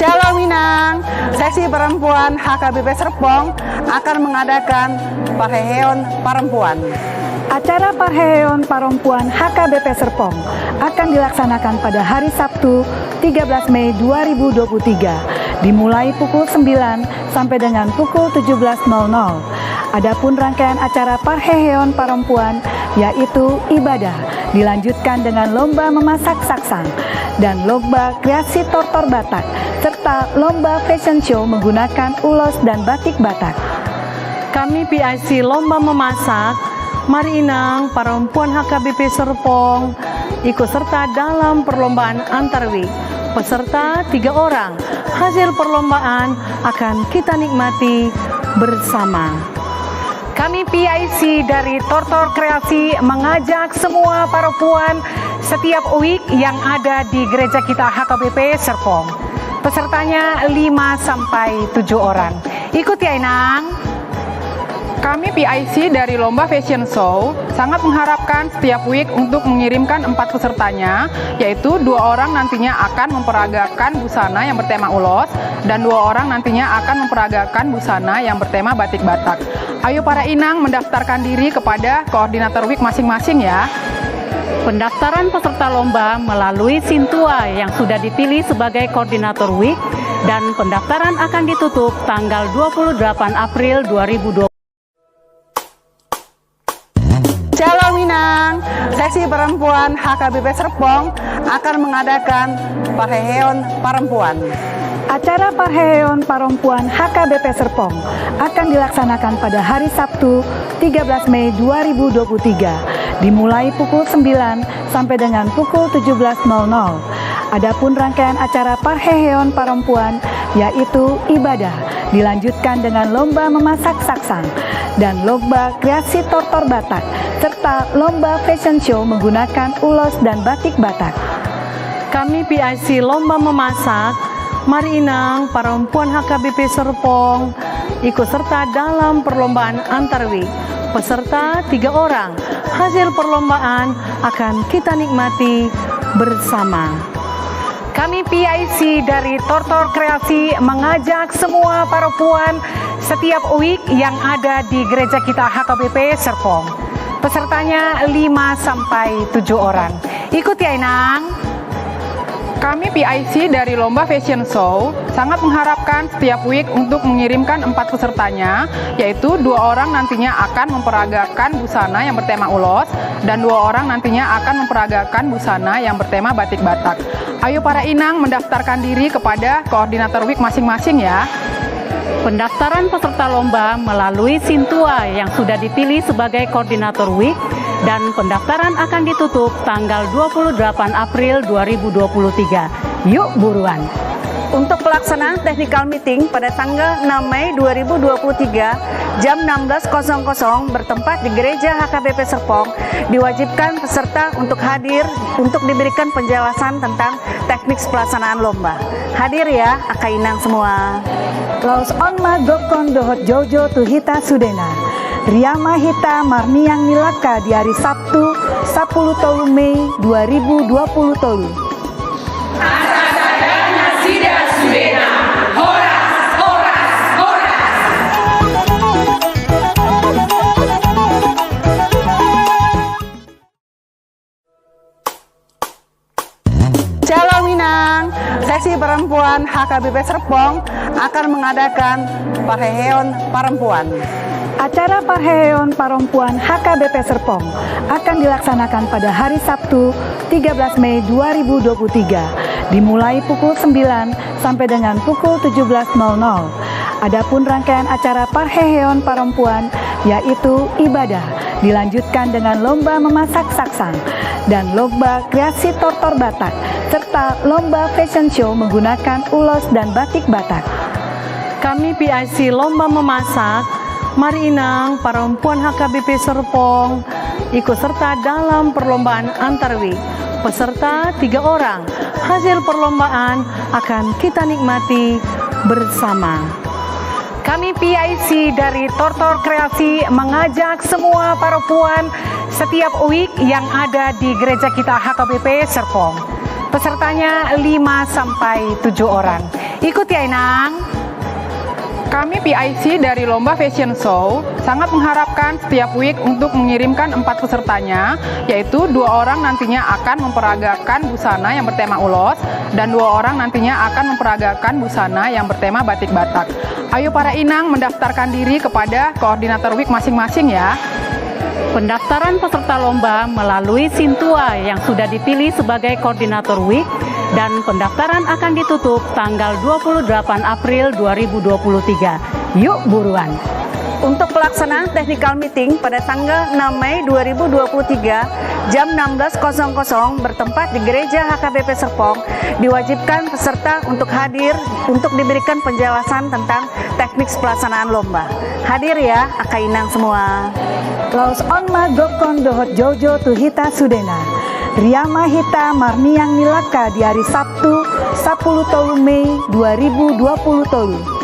Calo Minang, sesi perempuan HKBP Serpong akan mengadakan Parheheon Perempuan. Acara Parheheon Perempuan HKBP Serpong akan dilaksanakan pada hari Sabtu 13 Mei 2023 dimulai pukul 9 sampai dengan pukul 17.00. Adapun rangkaian acara Parheheon Perempuan yaitu ibadah dilanjutkan dengan lomba memasak saksang dan lomba kreasi tortor Batak serta lomba fashion show menggunakan ulos dan batik Batak. Kami PIC Lomba Memasak Mari Inang Perempuan HKBP Serpong ikut serta dalam perlombaan antarwik. Peserta 3 orang. Hasil perlombaan akan kita nikmati bersama. Kami PIC dari Tortor Kreasi mengajak semua perempuan setiap week yang ada di gereja kita HKBP Serpong. Pesertanya 5 sampai 7 orang. Ikut ya Inang. Kami PIC dari Lomba Fashion Show sangat mengharapkan setiap week untuk mengirimkan 4 pesertanya, yaitu 2 orang nantinya akan memperagakan busana yang bertema ulos dan 2 orang nantinya akan memperagakan busana yang bertema batik Batak. Ayo para inang mendaftarkan diri kepada koordinator week masing-masing ya. Pendaftaran peserta lomba melalui Sintua yang sudah dipilih sebagai koordinator week dan pendaftaran akan ditutup tanggal 28 April 2020. Calo Minang, sesi perempuan HKBP Serpong akan mengadakan Parheheon Perempuan. Acara Parheheon Perempuan HKBP Serpong akan dilaksanakan pada hari Sabtu 13 Mei 2023 dimulai pukul 9 sampai dengan pukul 17.00. Adapun rangkaian acara Parheheon Perempuan yaitu ibadah dilanjutkan dengan lomba memasak saksang dan lomba kreasi tortor Batak serta lomba fashion show menggunakan ulos dan batik Batak. Kami PIC Lomba Memasak Mari Inang Perempuan HKBP Serpong ikut serta dalam perlombaan antarwik. Peserta 3 orang. Hasil perlombaan akan kita nikmati bersama. Kami PIC dari Tortor Kreasi mengajak semua perempuan setiap week yang ada di gereja kita HKBP Serpong. Pesertanya 5 sampai 7 orang. Ikut ya Inang. Kami PIC dari Lomba Fashion Show sangat mengharapkan setiap week untuk mengirimkan 4 pesertanya, yaitu 2 orang nantinya akan memperagakan busana yang bertema ulos dan 2 orang nantinya akan memperagakan busana yang bertema batik Batak. Ayo para inang mendaftarkan diri kepada koordinator week masing-masing ya. Pendaftaran peserta lomba melalui Sintua yang sudah dipilih sebagai koordinator week dan pendaftaran akan ditutup tanggal 28 April 2023. Yuk buruan. Untuk pelaksanaan technical meeting pada tanggal 6 Mei 2023 jam 16.00 bertempat di Gereja HKBP Serpong, diwajibkan peserta untuk hadir untuk diberikan penjelasan tentang teknik pelaksanaan lomba. Hadir ya, Aka Inang semua. Laus onma dokon dohot jojo tuhita sudena. Riyama hita marniang nilaka di hari Sabtu 10 Mei 2020. Calo Minang, sesi perempuan HKBP Serpong akan mengadakan Parheheon Perempuan. Acara Parheheon Perempuan HKBP Serpong akan dilaksanakan pada hari Sabtu 13 Mei 2023 dimulai pukul 9 sampai dengan pukul 17.00. Adapun rangkaian acara Parheheon Perempuan yaitu ibadah dilanjutkan dengan lomba memasak saksang dan lomba kreasi tortor Batak serta lomba fashion show menggunakan ulos dan batik Batak. Kami PIC Lomba Memasak Mari Inang Perempuan HKBP Serpong ikut serta dalam perlombaan antarwik. Peserta 3 orang. Hasil perlombaan akan kita nikmati bersama. Kami PIC dari Tortor Kreasi mengajak semua perempuan setiap week yang ada di gereja kita HKBP Serpong. Pesertanya 5 sampai 7 orang. Ikut ya Inang. Kami PIC dari Lomba Fashion Show sangat mengharapkan setiap week untuk mengirimkan 4 pesertanya, yaitu 2 orang nantinya akan memperagakan busana yang bertema ulos, dan 2 orang nantinya akan memperagakan busana yang bertema batik Batak. Ayo para inang mendaftarkan diri kepada koordinator week masing-masing ya. Pendaftaran peserta lomba melalui Sintua yang sudah dipilih sebagai koordinator week dan pendaftaran akan ditutup tanggal 28 April 2023. Yuk buruan! Untuk pelaksanaan technical meeting pada tanggal 6 Mei 2023 jam 16.00 bertempat di Gereja HKBP Serpong, diwajibkan peserta untuk hadir untuk diberikan penjelasan tentang teknik pelaksanaan lomba. Hadir ya, Aka Inang semua. Laos onma gokon dohot jojo tuhita sudena. Riyama hita marniang nilaka di hari Sabtu 10 Mei 2020.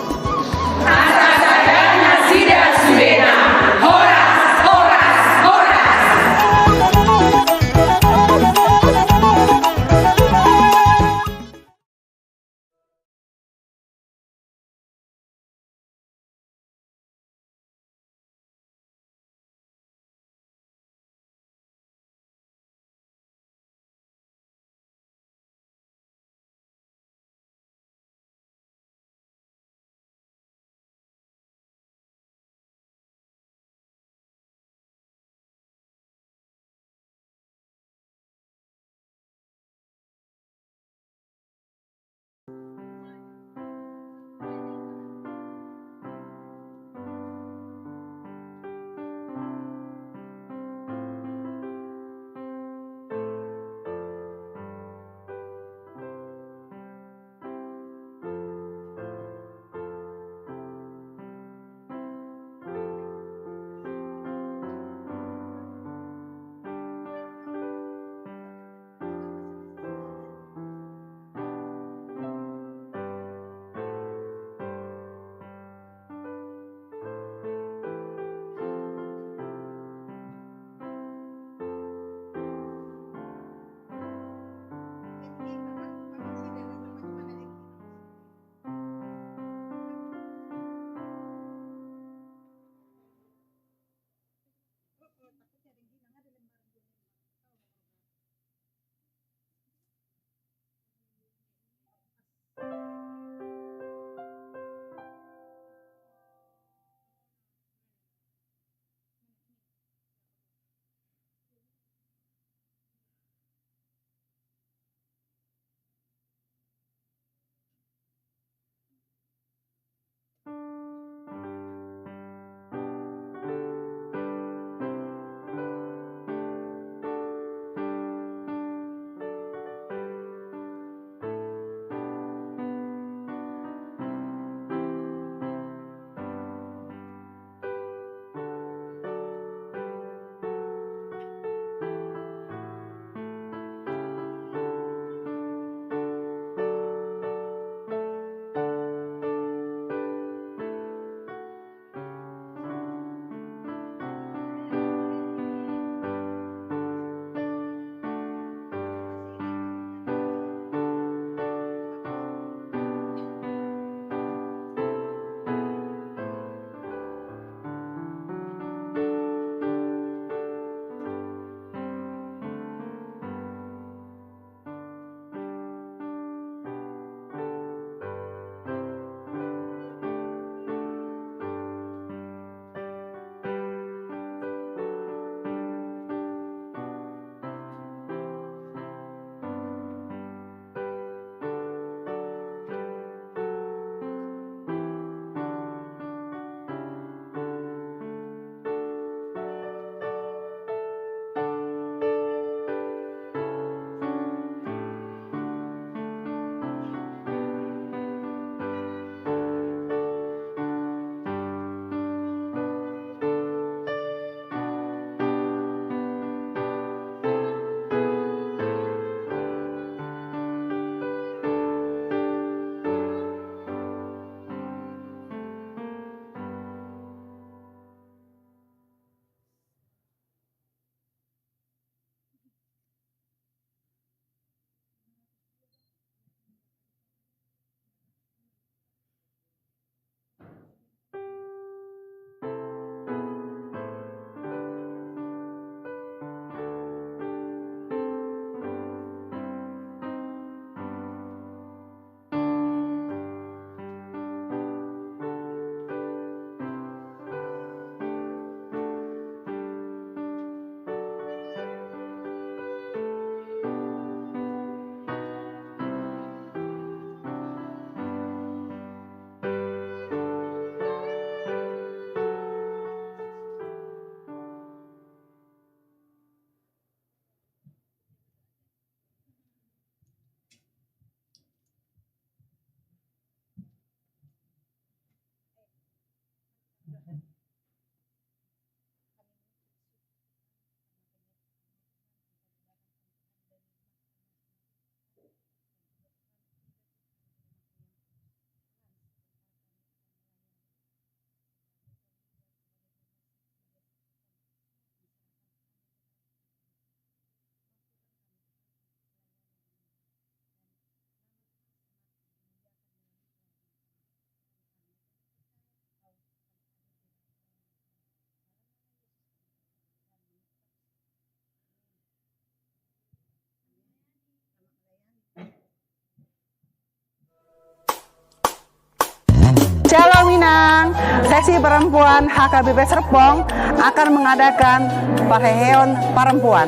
Calo Minang, Seksi Perempuan HKBP Serpong akan mengadakan Parheon Perempuan.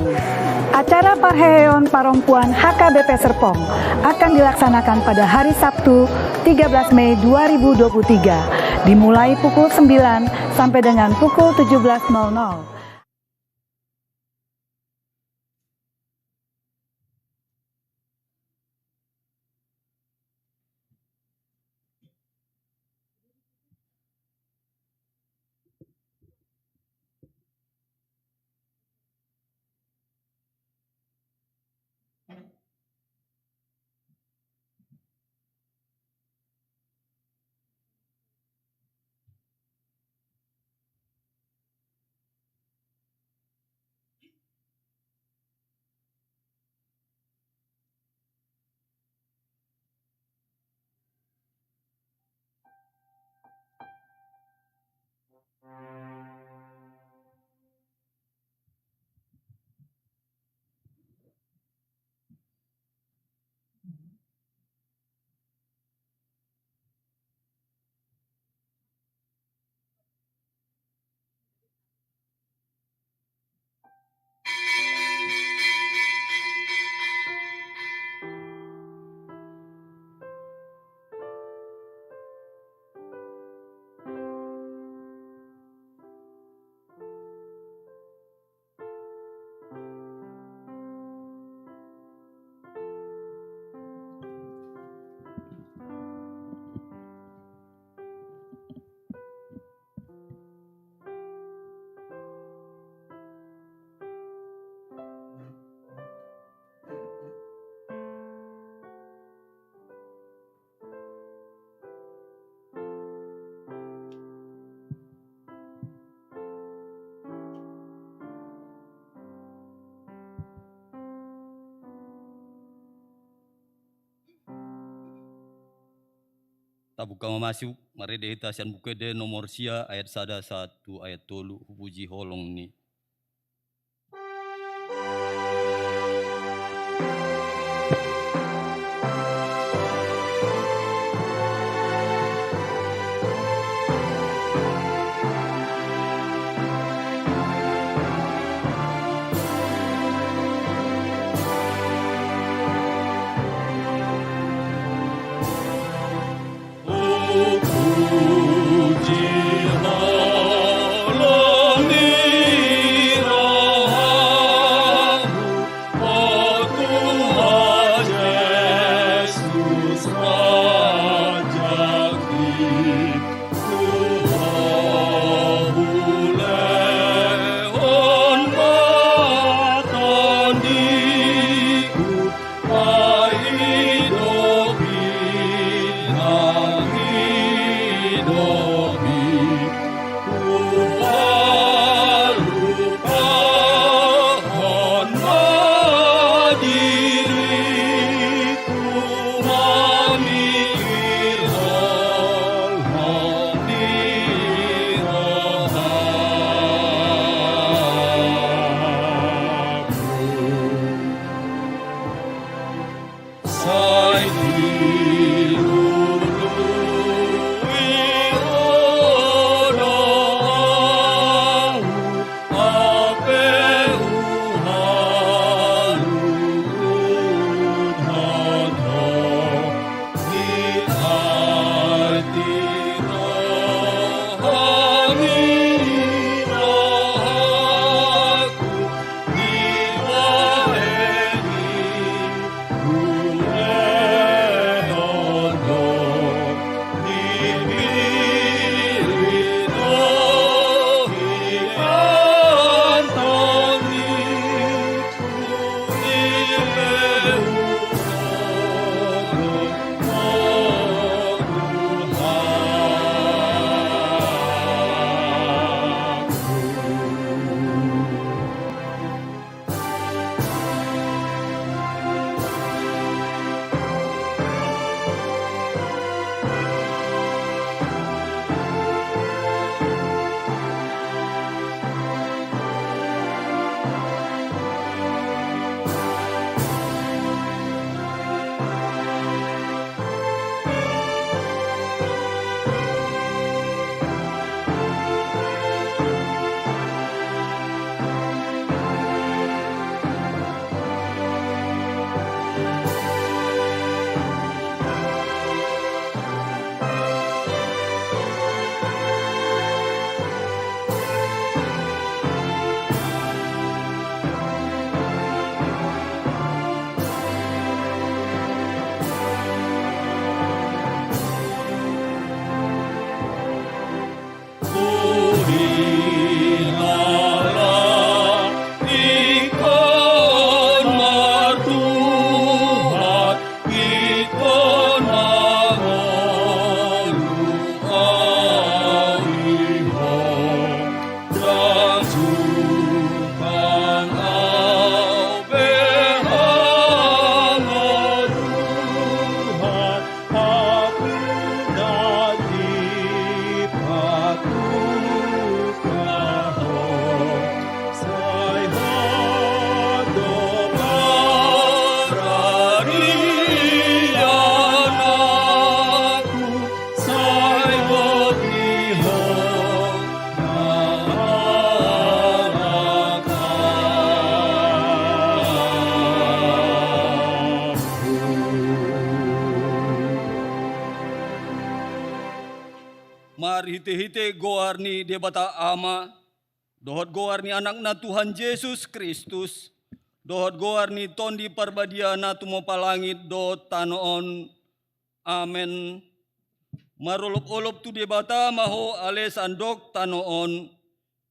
Acara Parheon Perempuan HKBP Serpong akan dilaksanakan pada hari Sabtu 13 Mei 2023 dimulai pukul 9 sampai dengan pukul 17.00. Tabuka masuk marede hita sian bukede nomor sia ayat 1 ayat 3 hubuji holong ni. Aku marite-hite goarni debata ama, dohot goarni anakna Tuhan Yesus Kristus, dohot goarni tondi parbadiana tumo palangit do tanoon. Amen. Marolop-olop tu debata maho ale sandok tanoon.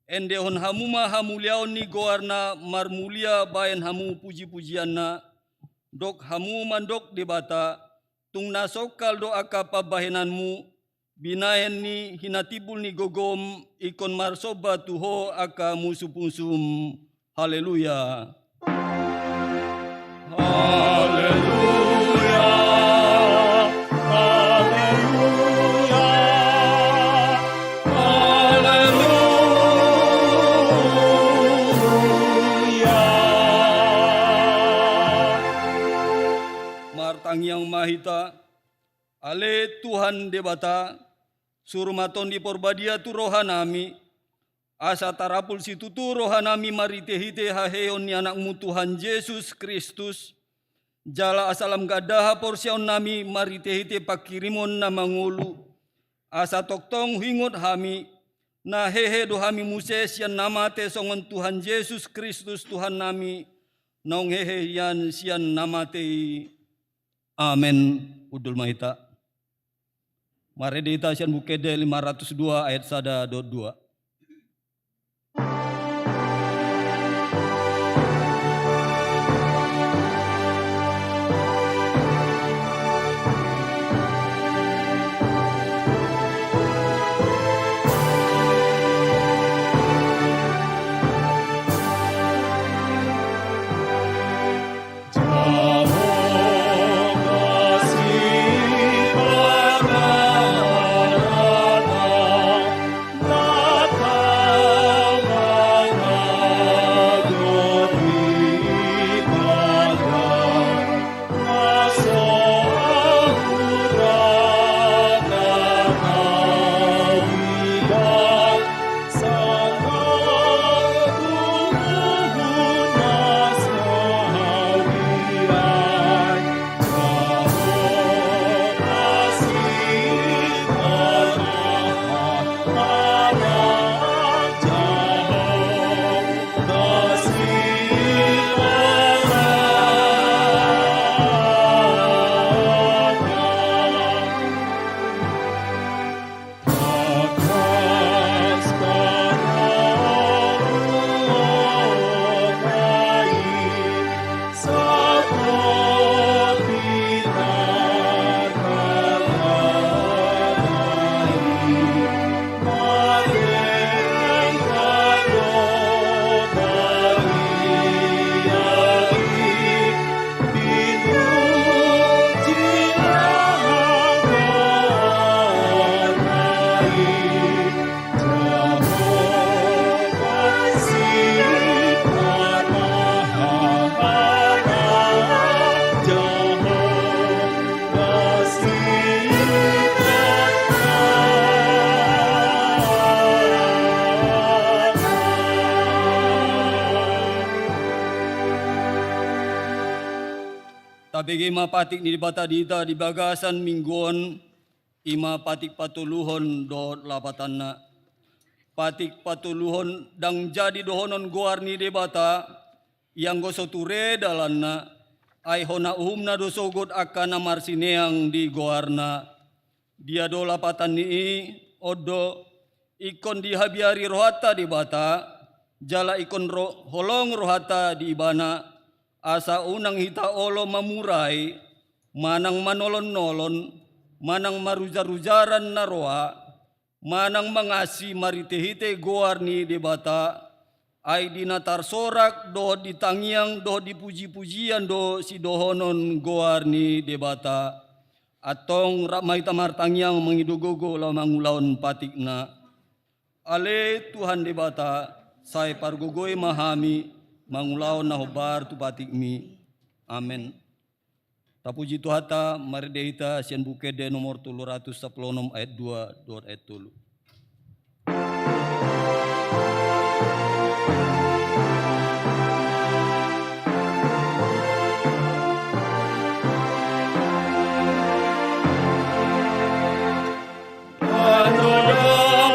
Endehon hamuma hamuliaon ni goarna marmulia bayan hamu puji-pujianna. Dok hamu mandok debata. Tung nasokal do aka pabahenanmu. Binahen ni hinatibul ni gogom. Ikon marsoba tuho aka musupungsum. Haleluya. Haleluya. Martangyang mahita, ale Tuhan debata, surmaton di porbadia tu rohanami, asa tarapul situ tu rohanami marite-hite haheon ni anakmu Tuhan Yesus Kristus, jala asalam gadaha porsion nami marite-hite pakirimon na mangulu, asa toktong hingot hami, na hehe do hami muses yan namate songon Tuhan Yesus Kristus Tuhan nami, naung hehe yan sian namate. Amen. Udul mahita. Maredita sian bukede 502 ayat 1-2. Tabigi mapatik ni dibata dita di bagasan mingguan ima patik patuluhon do lapatanna. Patik patuluhon dang jadi dohonon goar ni debata yang gosoture dalanna ai hona uhumna do sogot akan marsineang di goarna. Dia do lapatan ni odo ikon dihabiari rohata debata jala ikon holong rohata di ibana. Asa unang hita olo mamurai, manang manolon-nolon, manang marujar-rujaran naroa, manang mangasi marite-hite goar ni debata, ay dinatar sorak do ditangyang do dipuji-pujian do si dohonon goar ni debata, atong ramay tamartangyang mangidugogo lamang ulaon patikna. Ale Tuhan debata, say pargogoy mahami, mangulaon na hobar tu batik mi. Amen. Tapuji Tuhata maridehita sian bukede nomor 316 ayat 2 ayat 3. Adoda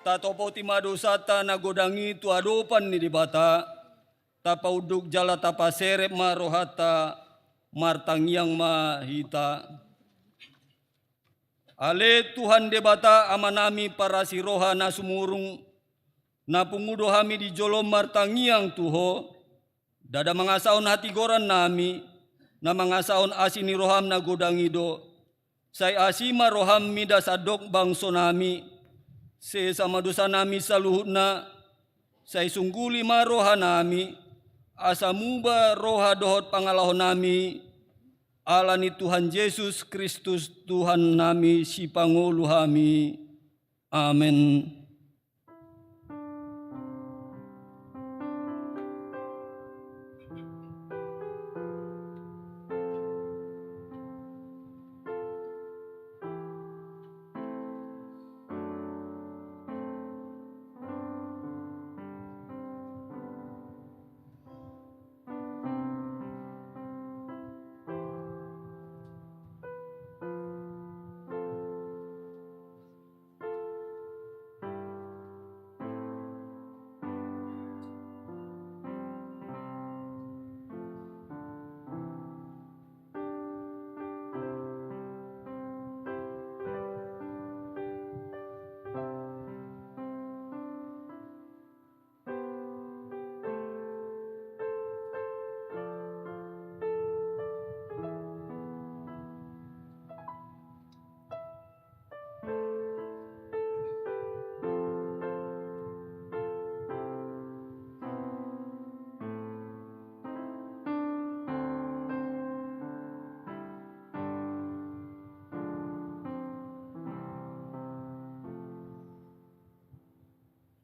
Tatopo timado sata nagodangi tu adopan ni dibata, tapauduk jala tapaserep marohata, martangyang mahita. Ale Tuhan debata amanami para siroha na sumurung, na pungudo hami di jolom martangyang tuho, dada mangasaon hati goran nami, na mangasaon asini roham na godangido, say asima roham mida sadok bangso nami, se sama dosa nami saluhutna, say sungguli maroha nami, asamuba roha dohot pangalahon nami, ala ni Tuhan Yesus Kristus Tuhan nami si Pangulo hami. Amen.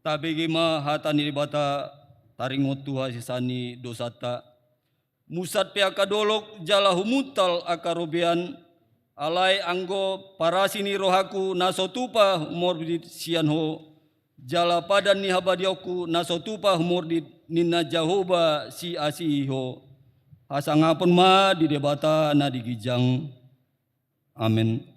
Tabigima hatani dibata taringot tuha sisani dosata. Musat pia kadolok jala humutal akarobian alai anggo parasini rohaku nasotupa humordit sianho jala padan ni habadioku nasotupa humordit nina Jahoba si asiho hasangapun ma di debata na digijang. Amin.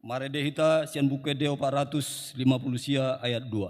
Maredehita sian buke deo 450 sia ayat 2.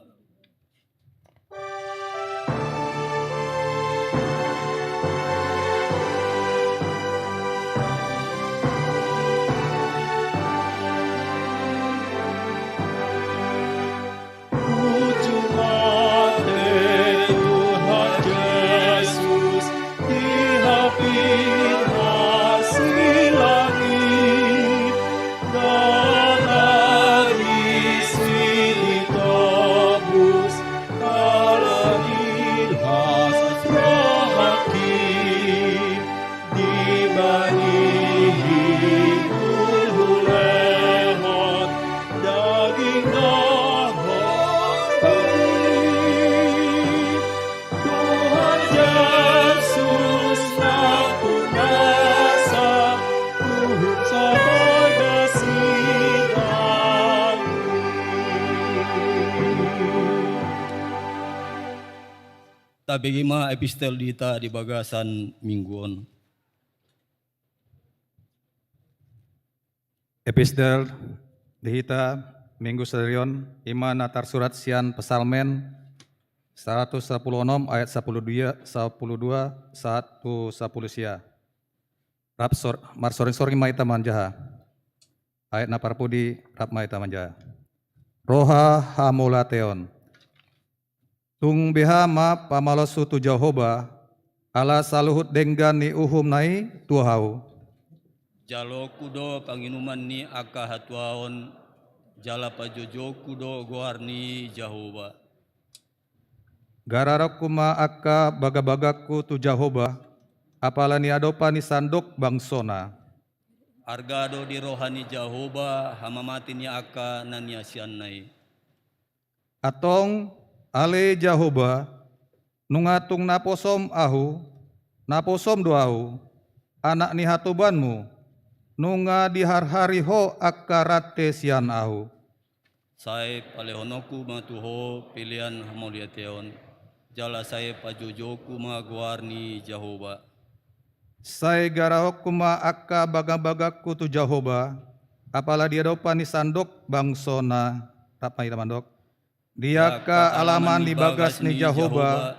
Tabigima epistel dita di bagasan mingguon. Epistel dihita minggu serion ima natar surat sian pesalmen 116 ayat 12 1 sia. Rap marsoring maita manjaha. ayat na parpudi rapmai tamanja. Roha hamulateon. Tung beha ma pamalosu tu Jehoba ala saluhut denggan ni uhum nai tuhau. Jalo kudo panginuman ni aka hatuaon, jala pajojo kudo goarni Jehoba. Gararok kuma aka baga-bagaku tu Jehoba, apalani adopa ni sandok bangsona. Argado di rohani Jehoba, hamamati ni aka nania siannai. Atong ale Jehoba, nungatung naposom ahu, naposom doahu, anak ni hatubanmu, nunga di har-hari ho akarate sian ahu. Sai palehonoku matuho pilihan hamoliateon, jala saya pajojoku maguarni Jehoba. Sai garahok kuma akka baga-bagaku tu Jehoba, apala dia dopa ni sandok bangsona, rapai tamandok. Dia ka alaman di bagas ni Jehoba,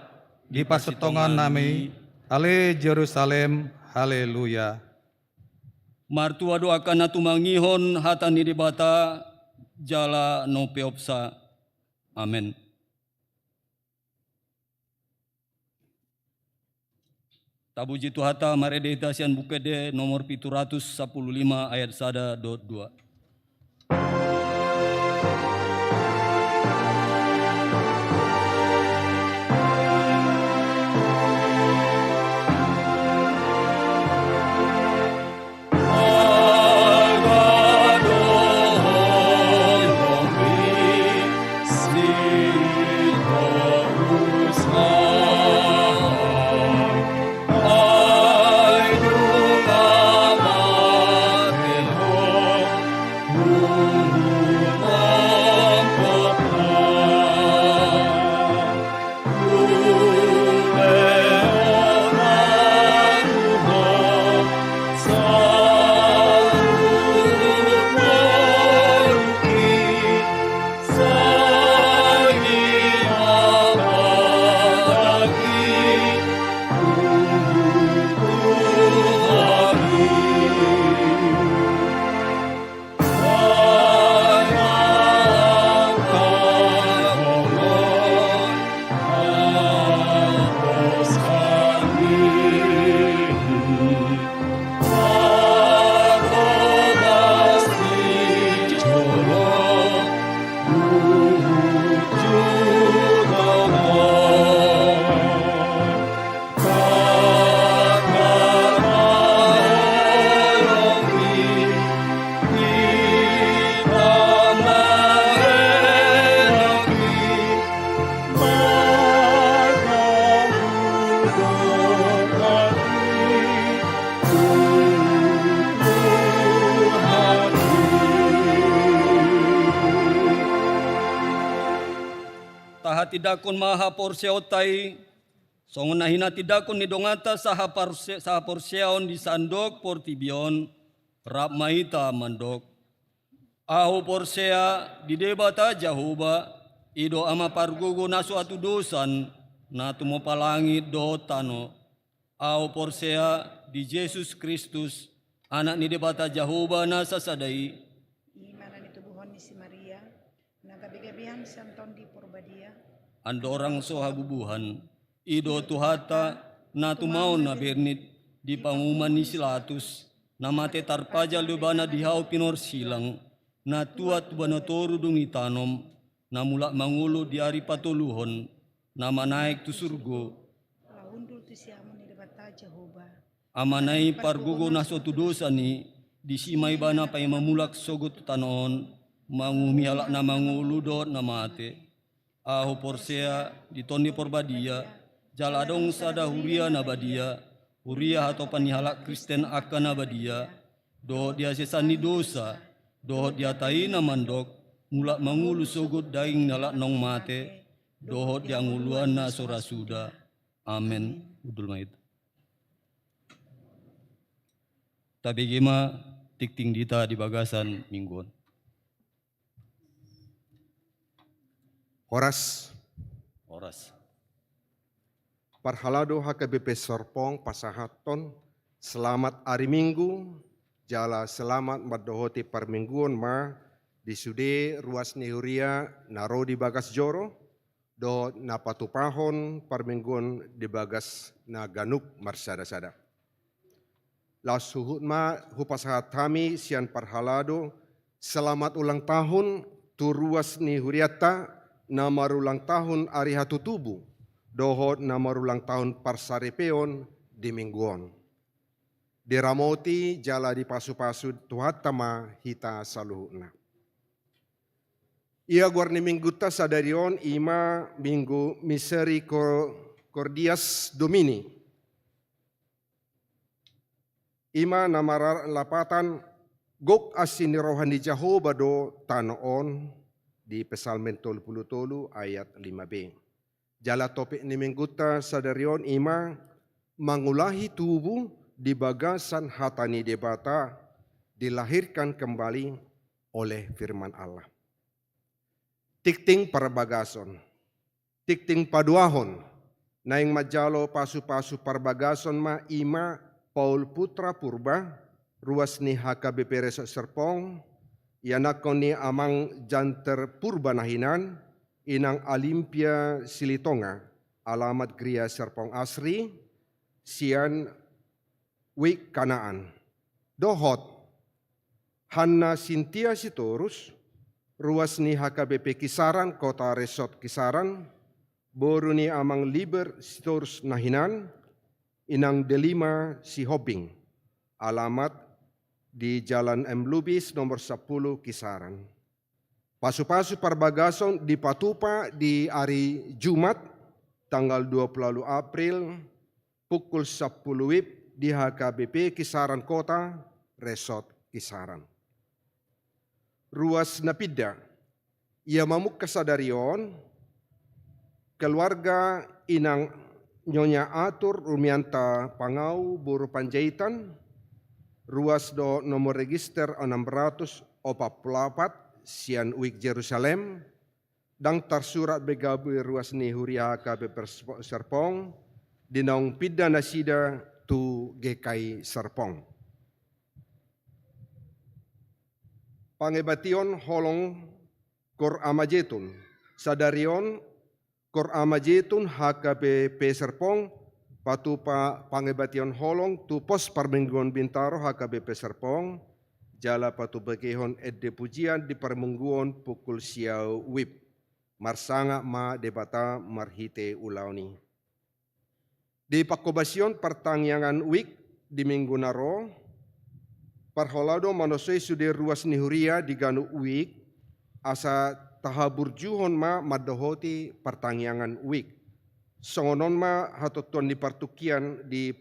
di pasetongan nami, ale Jerusalem, haleluya. Martua doakan natu mangihon hatani di bata, jala no peopsa. Amin. Tabuji tuhata maredeta sian bukede nomor 715 ayat 1.2. Tidakun maha porseotai, songon nahina tidakun ni dongata saha porseon di sandok portibion, rap maita mandok. Ahu porsea di debata Jehoba, ido ama pargugo na suatu dosan, na tumo palangit do tano. Ahu porsea di Yesus Kristus, anak ni debata Jehoba na sasadai. Imana ni tubuhon ni si Maria, nagabigabihan santon di porbadia. Andorang sohabubuhan, ido tuhata na tumaon na bernit di panguman ni silatus, na mate tarpaja lubana dihau pinor silang, na tuat banatoru dungi tanom, na mula mangulu di ari patuluhon, na manaik tu surgo. Laundul tu siamun ni debata Jehoba. Amanai pargugo na suatu dosa ni, di simay bana pay mamulak sogot tanon, mangumihalak na mangulu do na mate. Aho porsea di toni porbadia, jaladong sada huria nabadia, huria atau panihalak Kristen akan nabadia, do dia sesani dosa, do dia tai namandok, mulak mangulu sogut daing nalak nong mate, do dia nguluan na sorasuda. Amin. Udul mait. Tapi gima tikting dita di bagasan mingguan. Horas. Parhalado HKBP Serpong Pasahaton, selamat hari Minggu, jala selamat madohoti parmingguan ma di sude ruas nehuria naro di bagas joro do napatupahon parmingguan di bagas na ganuk marsada-sada. Las suhut ma hupasahat kami sian parhalado selamat ulang tahun tu ruas nehuriata na marulang tahun ari hatu tubu dohot na marulang tahun parsarepeon di mingguan. Diramoti jala di pasu-pasu tuhatama hita saluhuna. Ia guarni mingguta sadarion ima minggu misericordias domini. Ima namarar lapatan gok asini rohani Jehovah do tanoon di Pesalmen 30 ayat 5b. Jala topik ni mingguta sadarion ima mangulahi tubuh di bagasan hatani debata dilahirkan kembali oleh firman Allah. Tikting parbagason, tikting paduahon, naing majalo pasu-pasu parbagason ma ima Paul Putra Purba, ruas ni HKBP Resort Serpong, yanakon ni amang janter purba nahinan, inang Alimpia Silitonga, alamat Gria Serpong Asri, sian Wik Kanaan. Dohot, Hanna Sintia Sitorus, ruas ni HKBP Kisaran, Kota Resort Kisaran, boru ni amang Liber Sitorus Nahinan, inang Delima Sihobing, alamat di Jalan M. Lubis nomor 10 Kisaran. Pasu-pasu parbagason dipatupa di hari Jumat tanggal 20 April pukul 10 WIB di HKBP Kisaran Kota Resort Kisaran. Ruas napida, ia mamuk kasadarion, keluarga inang Nyonya Atur Rumianta Pangau Buru Panjaitan, ruas do nomor register 644 Sian Wik Jerusalem, dang tersurat begabu ruas ni Huria HKBP Serpong, dinaung pidana sida tu GKI Serpong. Pangebation holong Kor Amajetun, sadarion Kor Amajetun HKBP Serpong, patupa pangebation holong tu pos parmingguan Bintaro HKBP Serpong, jala patu bekehon edde pujian di parmingguan pukul siau WIB, marsanga ma debata marhite ulauni. Di pakobasion pertangyangan WIB di minggu naro, parholado manosoi sude ruas nihuria di ganu WIB, asa tahabur juhon ma madohoti pertangyangan WIB. Songonon ma hatoton di partukian di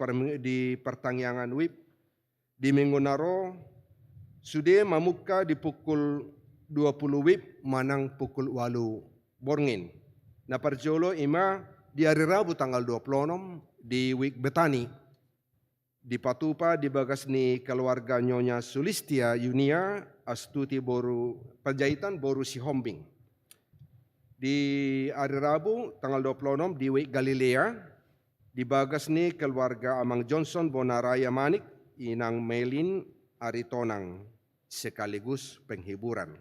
pertangyangan WIB di minggu naro sude mamuka di pukul 20 WIB manang pukul 8 borngin. Na parjolo ima di hari Rabu tanggal 26 di WIB Betani. Di patupa di bagas ni keluarga Nyonya Sulistia Yunia Astuti Boru Panjaitan Boru Sihombing. Di hari Rabu tanggal 26 di WIB Galilea di bagas ni keluarga Amang Johnson Bonaraya Manik inang Melin Aritonang sekaligus penghiburan.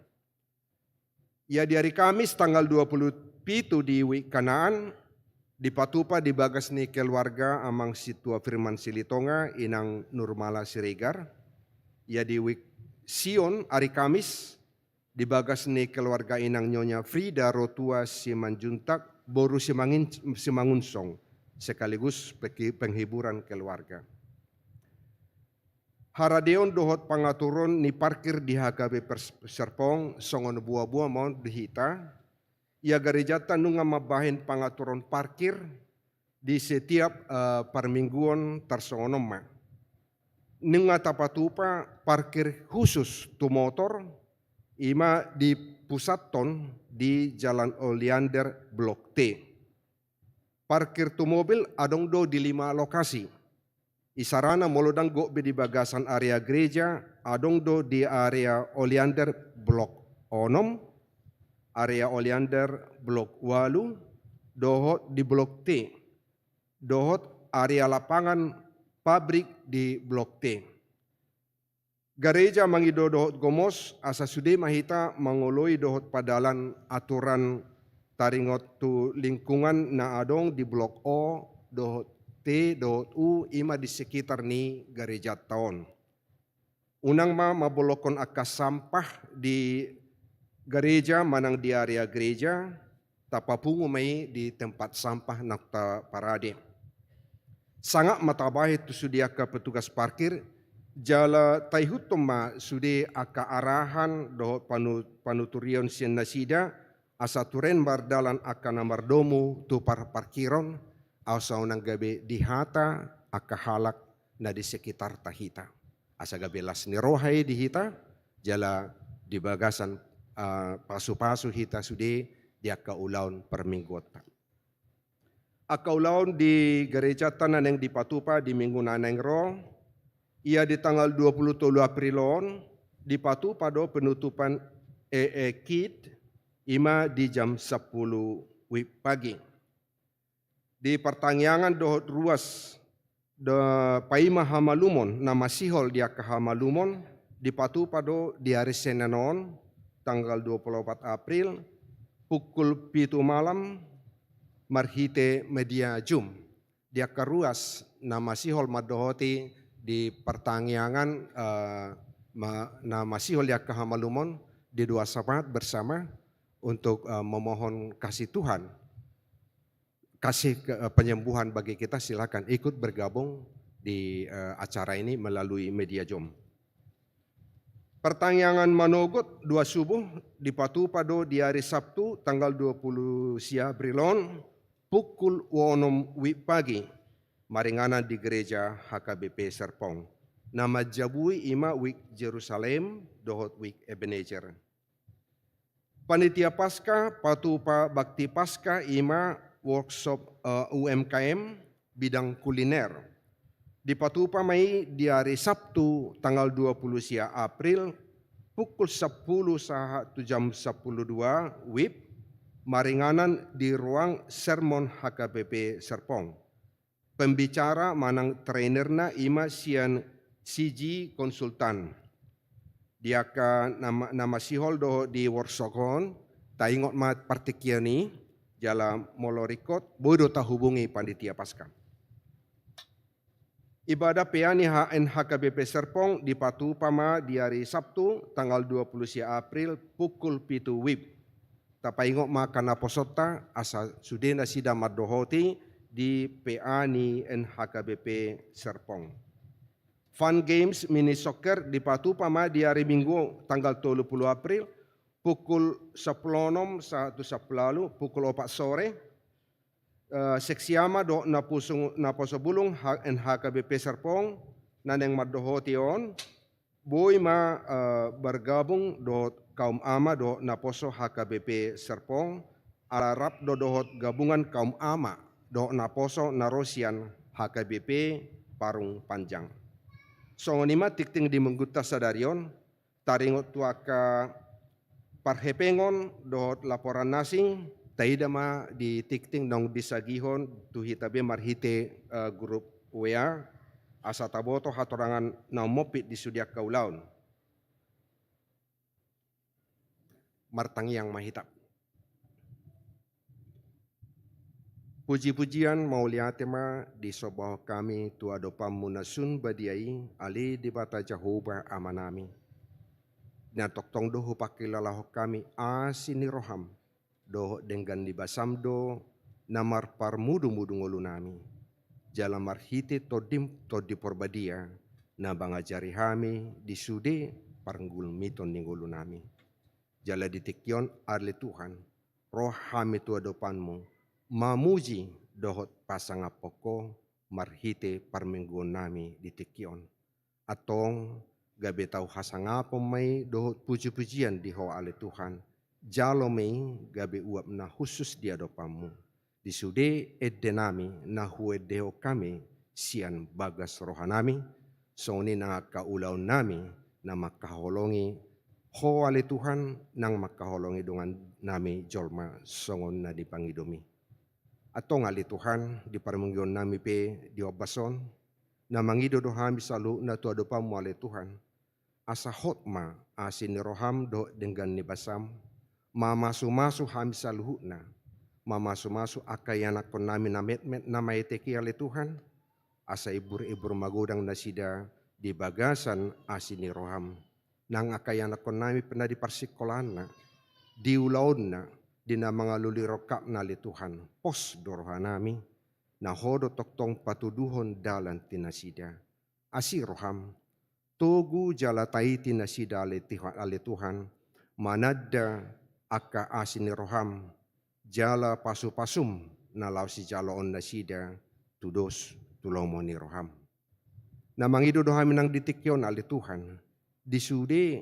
Ya di hari Kamis tanggal 27 di WIB Kanaan di patupa di bagas ni keluarga Amang Situa Firman Silitonga inang Nurmala Siregar. Ya di WIB Sion hari Kamis di bagas ni keluarga inang Nyonya Frida Rotua Simanjuntak Boru Simangunsong sekaligus penghiburan keluarga. Haradeon dohot pangaturon ni parkir di HKBP Serpong songon buah-buah mau dihita. Ia garejata nunga mabahin pangaturon parkir di setiap parmingguan tarsongonoma. Nunga tapatupa parkir khusus tu motor ima di pusat ton di Jalan Oleander Blok T. Parkir tu mobil adong do di 5 lokasi. Isarana molodang go di bagasan area gereja, adong do di area Oleander Blok Onom, area Oleander Blok Walu, dohot di Blok T, dohot area lapangan pabrik di Blok T. Gereja mangido dohot gomos asa sude mahita mangoloi dohot padalan aturan taringot tu lingkungan na adong di blok O dohot T dohot U ima di sekitar ni gereja taon. Unang mabolokon akas sampah di gereja manang di area gereja tapapungu mai di tempat sampah nakta parade. Sangat matabahi tu sudia ke petugas parkir jala taihutoma sude aka arahan dohot panuturion sian nasida asa turen bardalan aka namardomu tu parkiron asa unang gabe dihata aka halak na di sekitar tahita. Asa gabe las ni rohai dihita jala di bagasan pasu-pasu hita sude dia kaulaun per mingguota. Akaulaun di gereja tanan yang di Patupa di minggu naneng ro, ia di tanggal 23 Aprilon di Patupa do penutupan kit ima di jam 10 pagi. Di pertanyaan dohot ruas de paima hamalumon nama sihol dia ke hamalumon di Patupa do di hari Senanon tanggal 24 April pukul 7 malam marhite media jum dia keruas nama sihol madohoti di pertanyaan nama sihol dia ke hamalumon di dua sabat bersama untuk memohon kasih Tuhan kasih penyembuhan bagi kita. Silakan ikut bergabung di acara ini melalui media jum. Pertanyaan manogot 2 subuh di Patupa do di hari Sabtu tanggal 20 Aprilon pukul 6 pagi maringana di gereja HKBP Serpong. Nama jabui ima wik Jerusalem dohot wik Ebenezer. Panitia Pasca Patupa Bakti Pasca ima workshop UMKM bidang kuliner. Di Patupa mai di hari Sabtu tanggal 20 April pukul 10 saat jam 12 WIB maringanan di ruang sermon HKBP Serpong. Pembicara manang trainerna ima sian CG konsultan. Dia ka nama sihol do di workshopon taingot mat partikiani jala molorikot bodo ta hubungi panitia Pasca. Ibadah peani HKBP Serpong di Patupa di hari Sabtu tanggal 20 April pukul 7 WIB. Tapaingok makana posota asa sudena sida madohoti di peani HKBP Serpong. Fun Games Mini Soccer di Patupa di hari Minggu tanggal 30 April pukul 10 saat lalu pukul 4 sore. Seksiama do naposo bulung HKBP Serpong naneng madohotion boy bergabung do kaum ama do naposo HKBP Serpong alarap do dohot gabungan kaum ama do naposo narosian HKBP Parung Panjang. Songonima tikting di mengguta sadarion taringot tuaka parhepengon dohot laporan nasing taida ma di tikting nong disagihon tu hitabe marhite grup WA asa taboto hatorangan na mopit di sudia kaulaun. Martang yang mahitap. Puji-pujian mauliatema di sobaho kami tu adopam munasun badiai ali di bata Jehovah amanami. Na toktong dohu pakilalaho kami asini roham. Doh dengan dibasamdo namar parmudu-mudu ngolunami. Jala marhite todim todi porbadia na bangajari hami disude parenggul miton ninggolunami. Jala ditikyon arle Tuhan roh hami tu adopanmu mamuji dohot pasangapoko marhite parminggon nami ditikyon. Atong gabe tau hasangapom mai dohot puji-pujian di hoa ale Tuhan. Jalo mei gabe uap na khusus di adopamu. Disude eddenami na huedeo kami sian bagas rohanami. Soni na kaulaun nami na makaholongi ho ale Tuhan nang makaholongi dengan nami jolma songon na dipangidomi. Atong ale Tuhan di parmungyon nami pe diobason na mangido dohami salu na tu adopamu ale Tuhan. asa hotma asin ni roham do dengan ni basam, mamasu-masu hami saluhuna, mamasu-masu akayanak kon nami namet-met nama eteki ale Tuhan, asa ibur-ibur magodang nasida di bagasan asin ni roham, nang akayanak kon nami pernah di parsikolana, di ulaon na, di na mga lulirokap na ale Tuhan, pos dorohan nami, na hodo toktong patuduhon dalan tinasida, asi roham, Togu jala taiti na sida ale Tuhan, manada aka asin ni roham, jala pasu-pasum na law si jaloon na sida, tudos tulomo ni roham. Na mangido dohami ng ditikyon ale Tuhan, disude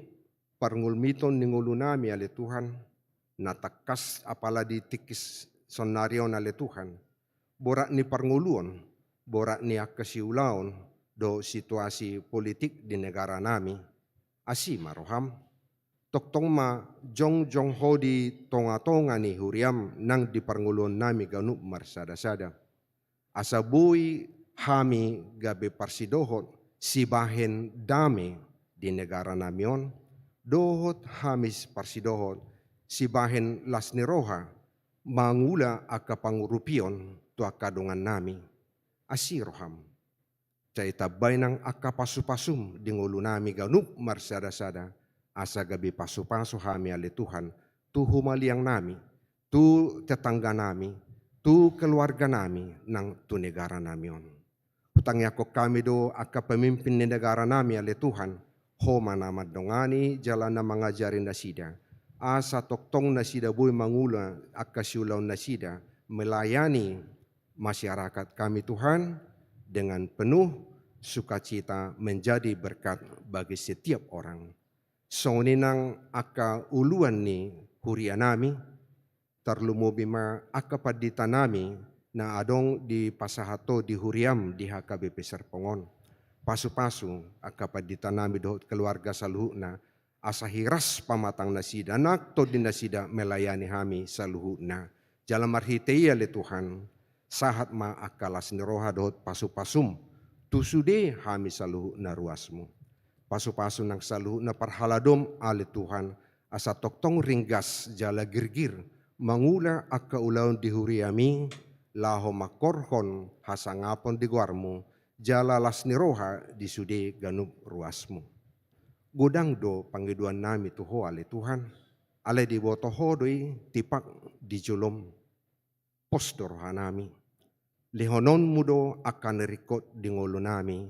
parngulmiton ni ngulo nami ale Tuhan, natakas apala ditikis sonaryon ale Tuhan, borak ni parnguluon, borak ni akasiulaon, do situasi politik di negara nami, asi maroham. Toktong ma jong ho di tonga-tonga ni huriam nang di parngulon nami ganup marsada-sada. Asabui hami gabe parsidohot si bahen dami di negara namion, dohot hamis parsidohot si bahen las niroha mangula akapangurupion tu akadungan nami, asi roham. Cai tabay ng akapasu-pasum di ngulo nami ganup marsada-sada asa gabi pasu-pasu hami ale Tuhan tu humaliang nami, tu tetangga nami, tu keluarga nami nang tu negara namion. Hutang yako kami do aka pemimpin ni negara nami ale Tuhan, ho manamad dongani jalan na mangajarin na sida, asa toktong na sida buhay mangula akasiulaw na sida, melayani masyarakat kami Tuhan, dengan penuh sukacita menjadi berkat bagi setiap orang. So ninang aka uluan ni huria nami, terlumubi ma aka padita nami na adong di pasahato di huriam di HKBP Serpongon. Pasu-pasu aka padita nami dohot keluarga saluhuna, asa hiras pamatang nasida, nakto din nasida melayani hami saluhuna. Jalan marhitei ale Tuhan, sahat ma akalas ni roha dohot pasu-pasum, tusude hami saluhu na ruasmu. Pasu-pasu nang saluhu na parhaladom ale Tuhan, asa toktong ringgas jala girgir, mangula akaulaon di huriami, laho makorhon hasangapon di guarmu, jala las ni roha di sude ganup ruasmu. Godang do panggiduan nami tuho ale Tuhan, ale di botoho doi tipak di julom, postoroha nami. Lihonon mudo akan rikot di ngulo nami,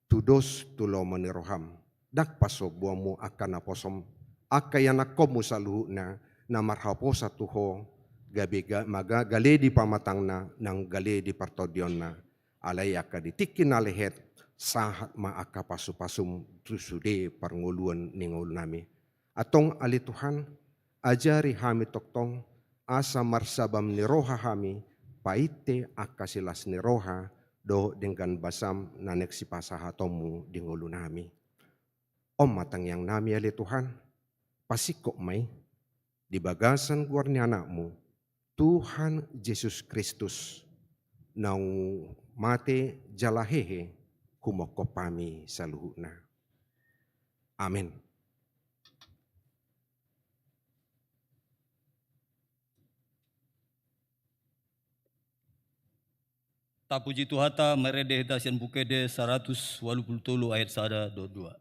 tudos tulomo ni roham, dakpaso buamu akan naposom, akayanak komu saluhu na marhaposa tuho, gabi maga gali di pamatang na, nang gali di partodion na, alay aka ditikin alehet, sahat ma aka pasu-pasum tusude parnguluan ni ngulo nami. Atong ali Tuhan, ajari hami toktong, asa marsabam ni roha hami, paite akasilas ni roha do dengan basam nanek si pasahatomu di ngulo nami. Om matang yang nami ali Tuhan, pasikok may, di bagasan guarni anakmu, Tuhan Yesus Kristus, nang mate jalahehe, kumokopami saluhuna. Amin. Tapuji Tuhata merede hitasan bukede 180 ayat 1-2.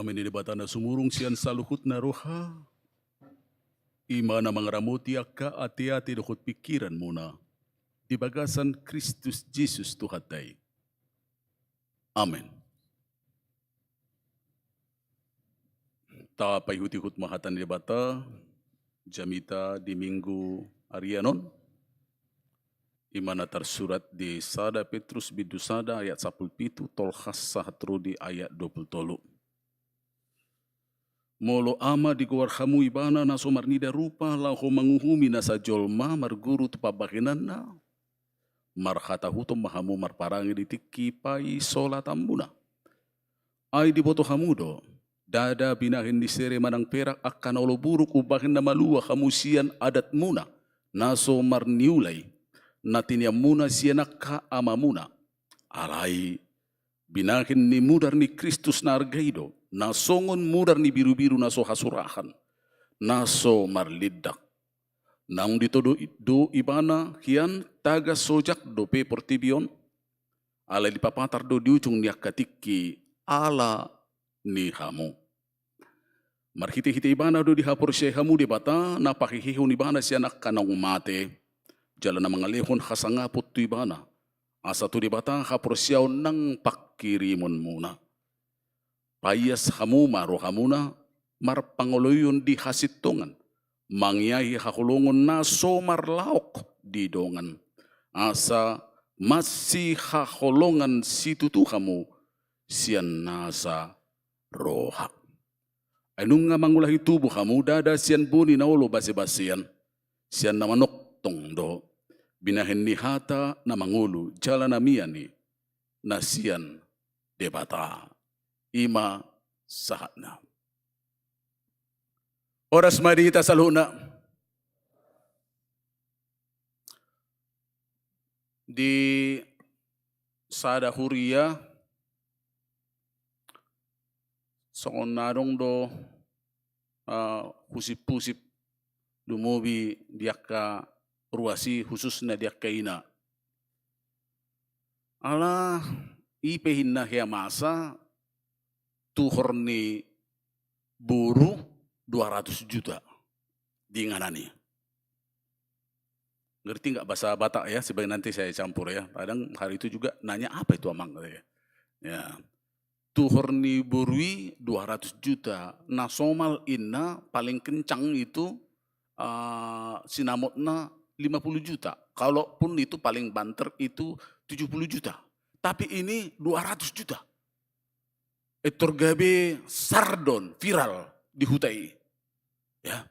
kami ni batana sumurung sian saluhut na roha. Ima na mangaramuti akka ati-ati dukot pikiran muna. Di bagasan Kristus Jesus Tuhatay. Amen. Ta payhuti-hut mahatan ni bata. Jamita di Minggu Arianon. Imana tersurat di Sada Petrus Bidusada ayat 17 tolkhas sahatru di ayat 20. Molo ama di guar hamu ibana na somarnida rupa lau manguhumi na sa jolma marguru tupabakinan na marhata hutom mahamu marparangi di tiki pai solatambuna. Ay di boto hamudo dada binahin di sere manang perak akan olo buruk ubahin na malua hamusian adat muna naso marniulay natinya muna sianaka amamuna. Alai binahin ni mudar ni Kristus na argaido nasongon mudar ni biru-biru naso hasurahan naso marlidak nang dito do ibana hian taga sojak do pe portibion ala dipapatar do di ujung niak katiki ala ni hamu marhite-hite ibana do di hapor syekh hamu di bata na pakihihun ibana sianak kanang mate jalan na mangalehon hasangapot tu ibana asa tu di bata hapor siyaw nang pakirimon muna. Payas hamu maro hamuna marpangoloyon di hasitungan mangyahi hakulungon na somarlaok di dongan asa masih hakulungan situtu kamu sian nasa roha anung nga mangulahi tubuh kamu dada sian buni na ulo basi-basian sian na manok tongdo binahin ni hata na mangulu jalan namiyani na sian debata ima sahatna. Oras mari kita saluna. Di sada huria songon narong do husip-husip dumubi diakka ruasi khususnya diakka ina. Ala ipehin na hea masa tuhor ni buru 200 juta di nganani. Ngerti nggak bahasa Batak ya? Sebagai nanti saya campur ya. Kadang hari itu juga nanya apa itu amang katanya. Ya. Tuhor ni burui 200 juta. Nasomal inna paling kencang itu sinamotna 50 juta. Kalaupun itu paling banter itu 70 juta. Tapi ini 200 juta. Etorgabe sardon viral di hutai, ya,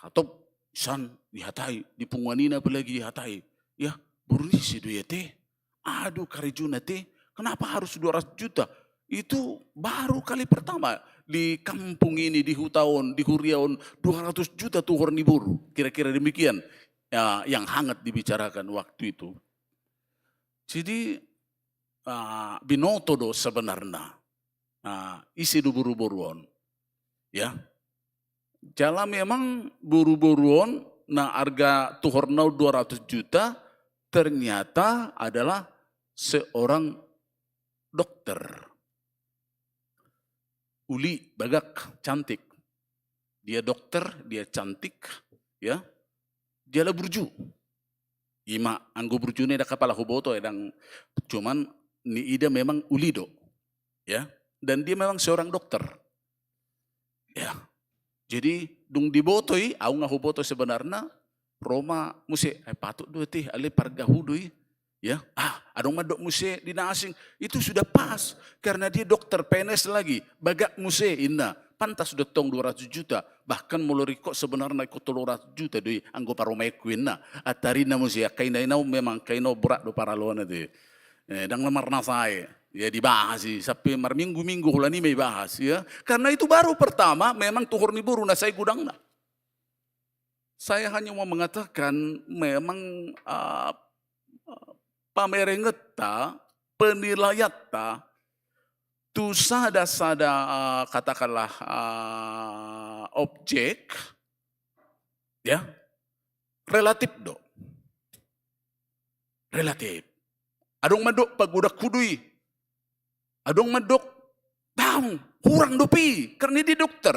atau san dihatai di pungwanina apalagi dihatai, ya, burisi duyete, aduh karijuna te, kenapa harus 200 juta? Itu baru kali pertama di kampung ini di Hutaon, di Huriaon 200 juta tuh horni buru, kira-kira demikian ya, yang hangat dibicarakan waktu itu. Jadi binoto do sebenarnya. Isi do buru-buruan, ya. Jalan memang buru-buruan, nah harga tuhornau 200 juta ternyata adalah seorang dokter. Uli bagak cantik, dia dokter, dia cantik, ya. Dia lah burju. Ima anggo burjune da kepala huboto edang cuman ni ida memang ulido, ya. Dan dia memang seorang dokter. Ya. Jadi dung dibotoi au ngahuboto sebenarnya Roma muse patut do teh ale pargahudoi ya. Adong madok muse dina asing itu sudah pas karena dia dokter PNS lagi. Bagak muse inna pantas sudah tong 200 juta bahkan mulai kok sebenarnya ikut 300 juta doi anggo paroma ekuinna atarina muse kaina inau memang kaino berat do paralona de. Dang lemar nasai. Ya dibahas sih, sampai minggu-minggu hulani may bahas ya. Karena itu baru pertama memang tuhur ni buru na saya gudangna. Saya hanya mau mengatakan memang pamerengeta, penilayata, tu sada katakanlah objek, ya relatif do, relatif. Adong madok pagudak kudui. Adong madok Tahu, kurang dopi karena dia dokter.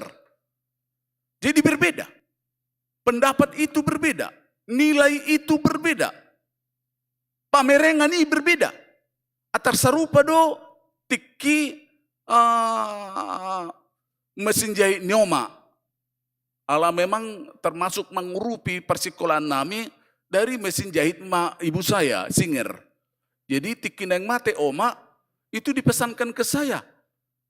Jadi berbeda. Pendapat itu berbeda. Nilai itu berbeda. Pamerengan ini berbeda. Atar sarupa do tiki mesin jahit nyoma. Ala memang termasuk mengurupi persekolahan nami dari mesin jahit ibu saya, Singer. Jadi tiki neng mate oma itu dipesankan ke saya.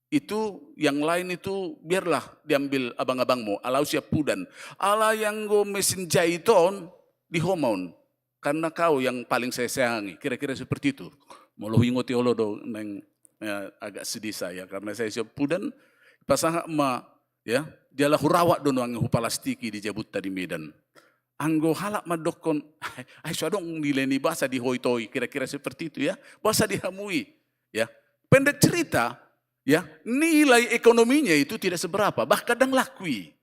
Itu yang lain itu biarlah diambil abang-abangmu. Ala usia pudan. Ala yang go mesin jahiton di homon. Karena kau yang paling saya sayangi. Kira-kira seperti itu. Molo ingoti olo do neng agak sedih saya karena saya siap pudan pasang ma ya dialah hurawat do nang hupalastiki di Jabut tadi Medan. Anggo halak madokon ai sadong nilai ni bahasa di hoitoi kira-kira seperti itu ya. Bahasa dihamui ya. Pendek cerita ya, nilai ekonominya itu tidak seberapa, bahkan kadang lakui.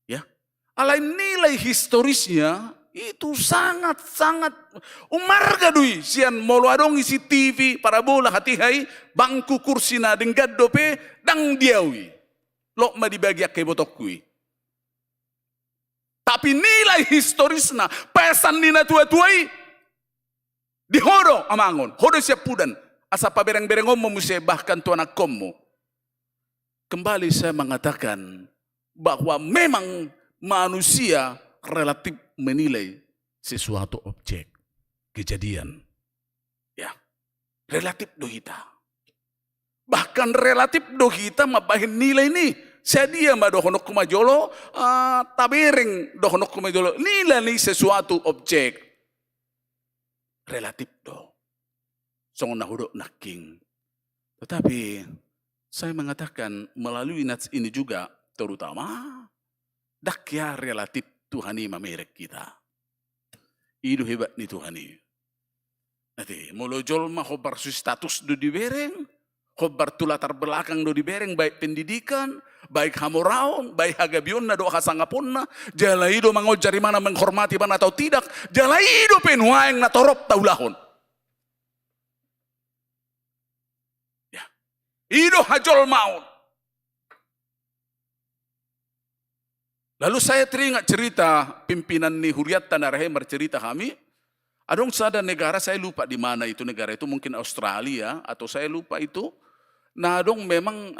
Ya. Alai nilai historisnya itu sangat-sangat umar gadui sian molo adong isi TV parabola hati-hai bangku kursi na denggad dope dang diawi lok ma dibagi ke botokui. Tapi nilai historisna pesan nina tua-tuai dihodo amangon hodo siap pudan asa pabereng-bereng om musye bahkan tuan akommu. Kembali saya mengatakan bahwa memang manusia relatif menilai sesuatu objek, kejadian. Ya, relatif dohita. Bahkan relatif dohita mabahin nilai ini. Saya dia ma dohonok kumajolo, tabereng dohonok kumajolo. Nilai ni sesuatu objek. Relatif do. Song nahudok naking. Tetapi saya mengatakan melalui nats ini juga terutama dakya relatif Tuhani mamerek kita. Idu hebat nih Tuhani. Nanti molojol mah khobar status do dibereng, khobar tu latar belakang do dibereng baik pendidikan, baik hamoraon, baik hagabion na do hasangapon na, jalai do mangol jari mana menghormati mana atau tidak, jalai do penuaeng na torop taulahon. Ya, ido hajol maut. Lalu saya teringat cerita pimpinan ni Huriat Tanarahe bercerita kami. Adong sada negara saya lupa di mana itu negara itu mungkin Australia atau saya lupa itu. Nah adong memang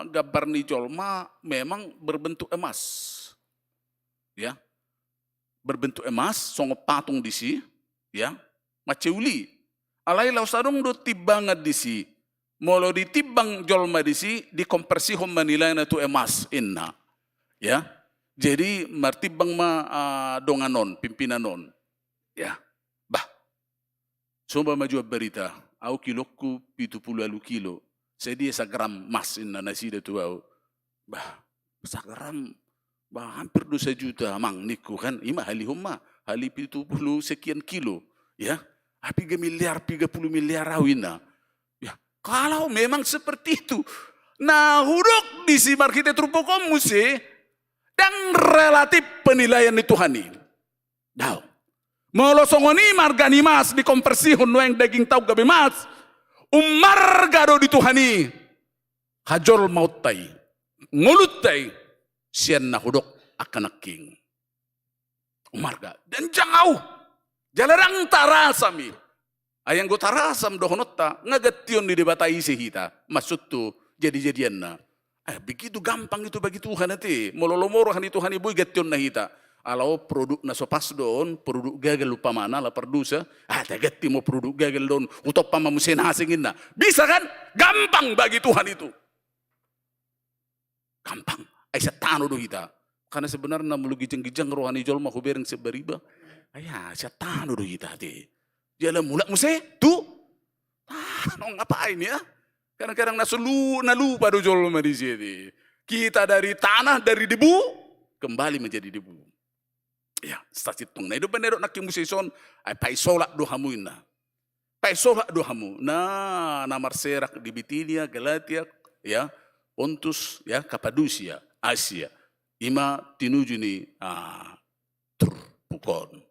gambar ni jolma memang berbentuk emas. Ya. Berbentuk emas, songop patung di si, ya. Maceuli. Alai laus adong do tibangat di si. Molo ditibang jolma di si dikonversi hom manilai na tu emas inna. Ya, jadi martibang donganon, pimpinanon. Ya, bah. Coba maju berita, au kiloku 70 kilo. Saya dia sagram mas inna nasi tu au. Bah, sagram bah hampir 2 juta mang niku kan. Ima hali humma, hali 70 sekian kilo. Ya, 3 miliar, 30 miliar awina. Ya, kalau memang seperti itu. Nah, huruk di si markite trupokom muse dan relatif penilaian di Tuhani. Dah. Molosongoni margani mas dikonversi hono yang daging tahu gabe mas. Marga do di Tuhani. Hajol mautai. Ngulutai. Sian na hudok akan aking. Marga. Dan jauh. Jalarang tarasami. Ayang go tarasam do honotta. Ngagation di debatai sehita. Maksud tu jadi-jadian na. Begitu gampang itu bagi Tuhan nanti. Mololomorohan itu Tuhan ibu gation na hita. Alau produk na sopas don, produk gagal lupa mana lah perdusa. Tagati mau produk gagal don, utop pama musen hasingin na. Bisa kan? Gampang bagi Tuhan itu. Gampang. Aisyah tano do hita. Karena sebenarnya mulu gijeng-gijeng rohani jol mau bereng seberiba. Ayah, aisyah tano do hita ti. Jalan mulak muse tu. Ngapain ya? Kadang-kadang nalupa dojol di sini. Kita dari tanah, dari debu, kembali menjadi debu. Ya, stasi tong. Nah, itu benar nak musison, ay paisolak dohamu ina. Paisolak dohamu. Nah, namar serak di Bitinia, Galatia, ya, Pontus, ya, Kapadosia, Asia. Ima tinuju ni pukon.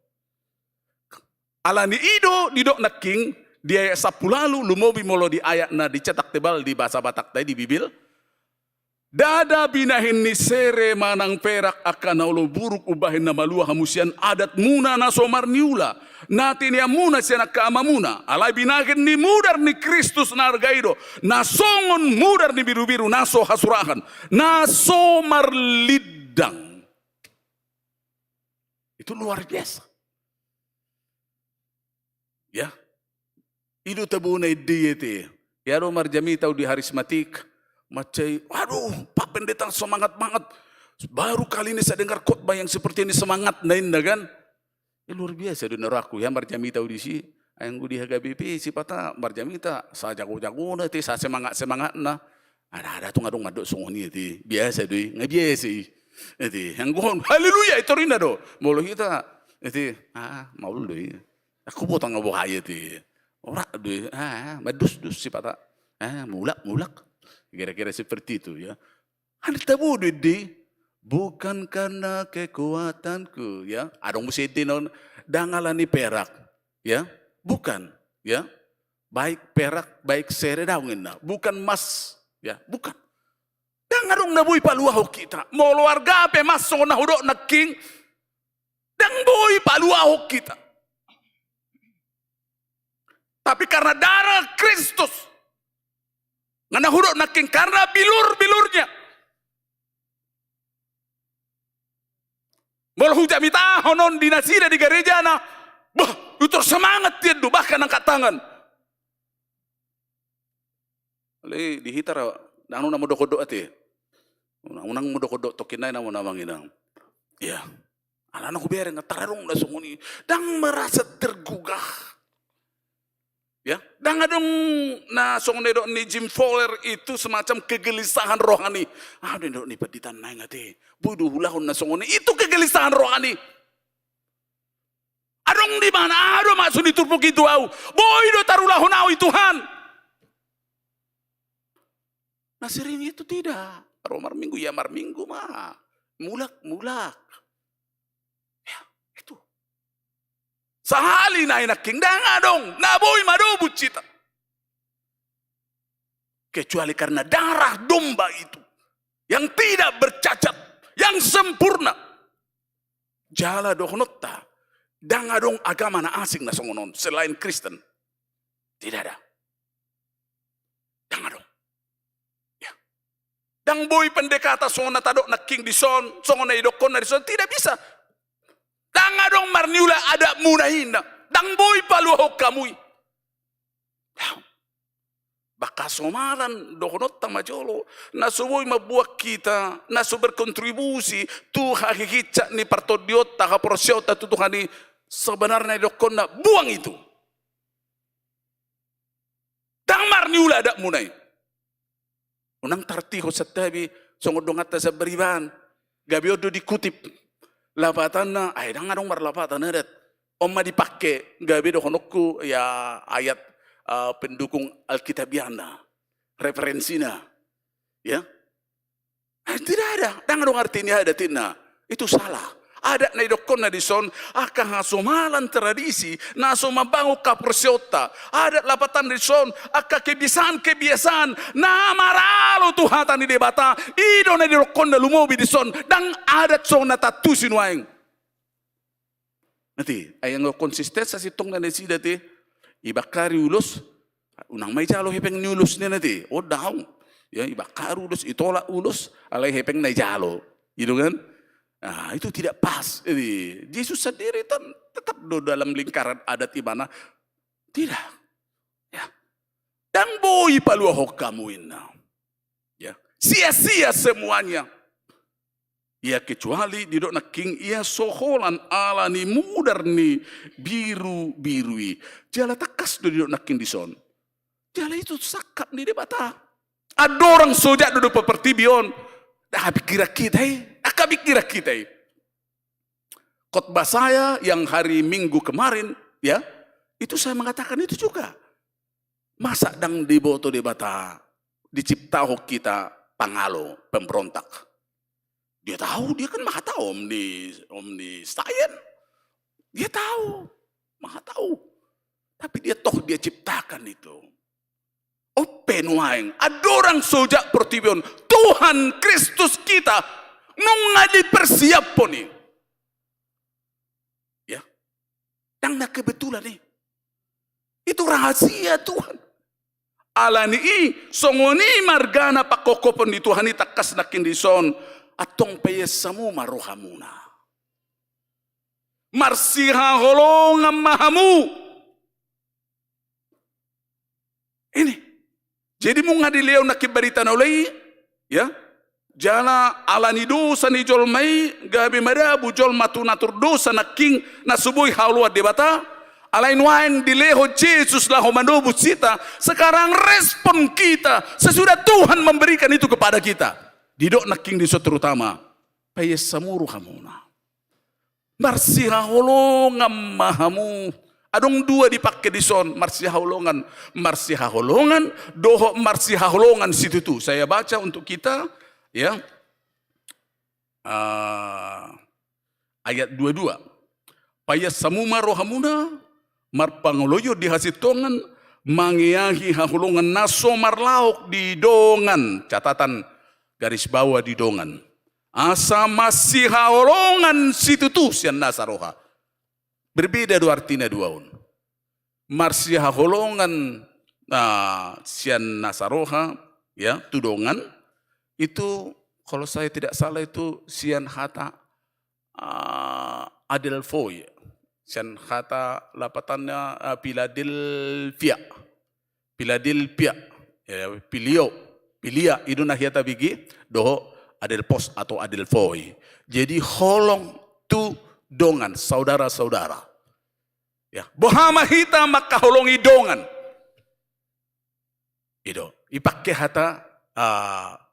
Alani ido didok naking di ayat 10 lalu lumobi molo di ayat na dicetak tebal di bahasa Batak tadi di Bibil. Dada binahin ni sere manang perak akan naulo buruk ubahin na malua hamusian adat muna na somar niula. Nati niya muna siya nagkaamamuna. Alay binahin ni mudar ni Kristus na argaido. Nasongon mudar ni biru-biru naso hasurahan. Naso marlidang. Itu luar biasa. Ya. Itu tabunay diete. Yaro marjamitaw di harismatik. Macai, waduh, Pak Pendeta semangat banget. Baru kali ini saya dengar khotbah yang seperti ini semangat, kan? Luar biasa dengar aku ya marjamita di sini. Yang gue di HKBP si pata marjamita saya jago-jago nanti saya semangat na. Ada tuh ngadong sungguh itu biasa deh, nggak biasa. Itu yang gue haleluya itu rina do. Mulu kita itu mau deh. Aku potong ngobok aja tuh. Orang deh, madus si pata. Mulak. Kira-kira seperti itu ya. Anda tahu deh, bukan karena kekuatanku ya. Adong musiti non dangalani perak ya. Bukan ya. Baik perak, baik seredawin na. Bukan emas ya, bukan. Dangadong nabuy paluaho kita. Mau luarga pe masong na hudok na king. Dang boy paluaho kita. Tapi karena darah Kristus ngana huruk naking karena bilur-bilurnya. Mol hujak mita honon dinasida di gereja na. Bah, itu semangat dia tuh bahkan angkat tangan. Le dihitar nanu namu dokodok ati. Unang mudokodok tokinay namu namanginang. Ya. Alana ko bere ngatarong na sumuni dang merasa tergugah. Ya, dan adong na song nedok ni Jim Fowler itu semacam kegelisahan rohani. Nedok ni peditan naik ngati. Budu hulahun na song itu kegelisahan rohani. Adong di mana? Adong masuk diturpuk itu au. Boy do tarulahun au Tuhan. Nah sering itu tidak. Romar minggu ya mar minggu mah. Mulak. Sahali na inaking dangadong naboy madobu cita. Kecuali karena darah domba itu yang tidak bercacat, yang sempurna. Jala dohnotta dangadong agama na asing na songonon selain Kristen. Tidak ada. Dangadong. Ya. Dang boy pendekata songona tadok na king di son, songona idokon na di son tidak bisa. Dangadong marniula ada munahina. Dang boy paluho kamui. Baka somaran dokonot tamajolo. Nasuboy mabuak kita. Nasu berkontribusi. Tu hakikitsa ni partodiot. Taka porsyota tutuhani. Sebenarnya dokon na buang itu. Dang marniula ada munay. Unang tartiho sa tabi. Songodong atas sa beriban. Gabiodo dikutip. Lapatan na, dangadong marlapatan na ret. Oma dipakai, gabi do konokku ya ayat pendukung Alkitabiana, referensinya, ya. Tidak ada, dangadong artinya ada tina, itu salah. Ada na idokon na dison, akan hasumalan tradisi, naso mabangu kapersyota. Ada lapatan dison, akan kebiasaan, na maralo tuhatan di debata, ido na idokon na lumobi dison, dan adat so na tatusin waeng. Nanti, ayang konsisten sa sitong na nesida ti, ibakari ulos, unang may jalo hepeng ni ulos niya nanti, daw. Ya, ibakari ulos, itolak ulos, alay hepeng na jalo. Gitu kan? Nah, itu tidak pas. Yesus sendiri tetap dalam lingkaran adat di mana tidak. Ya. Dan boy paluho kamu ini. Ya. Sia-sia semuanya. Ya kecuali di dok king ia soholan ala ni mudar ni biru-birui. Jala takas do di dok king di son. Jala itu sakap ni debata. Ada orang sojak duduk pepertibion. Dah pikir kita khotbah saya yang hari Minggu kemarin ya itu saya mengatakan itu juga masa dang diboto debata diciptaho kita pangalo pemberontak dia tahu dia kan maha tahu omni sayen dia tahu maha tahu Tapi dia ciptakan itu. Open waing, adorang sojak pertibion, Tuhan Kristus kita, nunga dipersiap poni. Ya, dan kebetulan nih, itu rahasia Tuhan. Alani songoni margana pakokopon di Tuhan takas nakin di son, atong payesamu maruhamuna. Marsiha holongan mahamu. Ini. Jadi mung hadileo nakibarita na ulay, ya, jala alani dosa ni jolmay, gabi madabu jol matunatur dosa na king na subuhi haulua debata, alain wain dileho Jesus lah homandobu sita, sekarang respon kita, sesudah Tuhan memberikan itu kepada kita, didok na king diso terutama, payes samuru hamuna, marsiha holongan mahamu, adong dua dipakai di son, marsiha holongan, doho marsiha holongan situ tuh. Saya baca untuk kita, ya, ayat 22. Payas samuma rohamuna, marpangoloyo di hasitongan, mangiahi haholongan naso marlaok di dongan, catatan garis bawah di dongan. Asa marsiha holongan situ tuh sian nasaroha. Berbeda dua artinya dua un. Marsiha holongan sian nasaroha, ya, tudongan itu kalau saya tidak salah itu sian hata adelfoy, sian hata lapatannya Philadelphia, ya, pilia itu nahiata bigi doho adelpos atau adelfoy. Jadi holong tu dongan, saudara-saudara. Ya, bohama hita makaholongi dongan. Itu, ipakai hata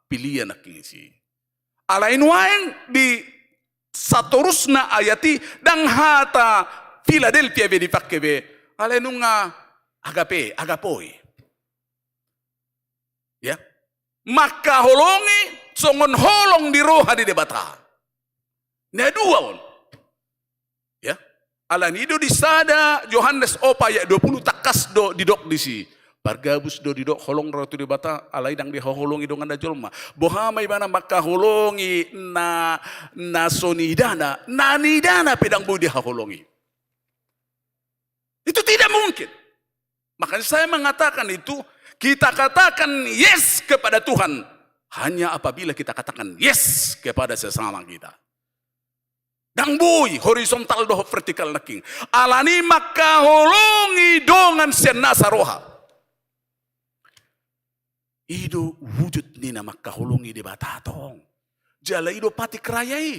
pilihan nakisi. Alain waeng di satorusna ayati dang hata Philadelphia be dipakai be. Alainunga agapoi. Ya, makaholongi songon holong di roha di debata. Nah dua on. Ya, alanido di sada Yohanes opa ya 20 takas do didok disi. Bargabus do didok holong ratu di bata alai dang di holongi dongan da jolma. Bohamai mana maka holongi na sonidana nanidana pedang budi holongi. Itu tidak mungkin. Makanya saya mengatakan itu, kita katakan yes kepada Tuhan hanya apabila kita katakan yes kepada sesama kita. Dang boy horizontal doh vertikal naking. Alani maka holongi dongan senasa roha. Ido wujud nina maka holongi di batatong. Jala ido patik rayai.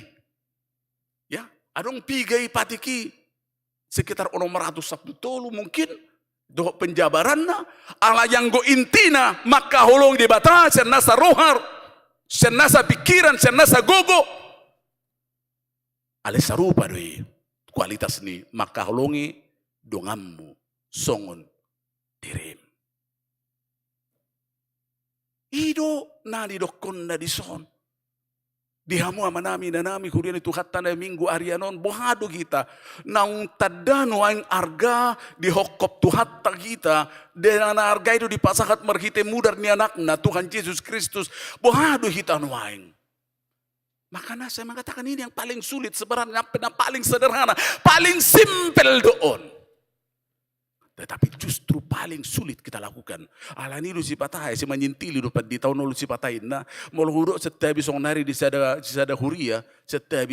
Ya, adong pigai patiki sekitar 610 mungkin doh penjabaranna ala yang go intina maka holong di bata senasa rohar, senasa pikiran, senasa gogo. Ale sarupa doi kualitas ni maka holongi dongammu songon dirim. Ido na di dokon na di son. Dihamu ama nami na nami kurian itu hatta na minggu arianon bohado kita naung tadano ang arga di hokop tu hatta kita dan arga itu dipasahat merhite mudar ni anak na Tuhan Yesus Kristus bohado kita nuaing. Makanya saya mengatakan ini yang paling sulit sebenarnya, yang paling sederhana, paling simpel doon. Tetapi justru paling sulit kita lakukan. Alani lu si patah, si menyintili dapat di tahun lu si patahin. Nah, mau huruk setiap song nari di sada huria, setiap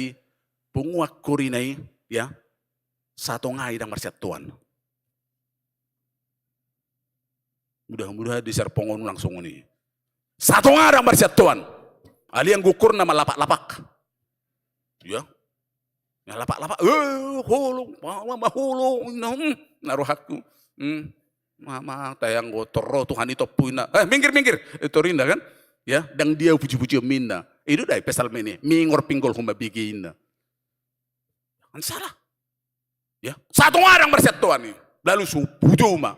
penguak korinai, ya, satu ngai dan marsiat tuan. Mudah-mudahan di serpongon langsung ini. Satu ngai dan marsiat tuan. Ali yang gukur nama lapak-lapak. Ya. Ya lapak-lapak. Holong, holong, naruh aku. Mama tayang gotoro Tuhan itu puina. Minggir. Itu rinda kan? Ya, dan dia puji-puji minna. Itu dai pesal meni. Mingor pinggol huma biginna. Kan salah. Ya. Satu orang berset Tuhan ni. Lalu pujo ma.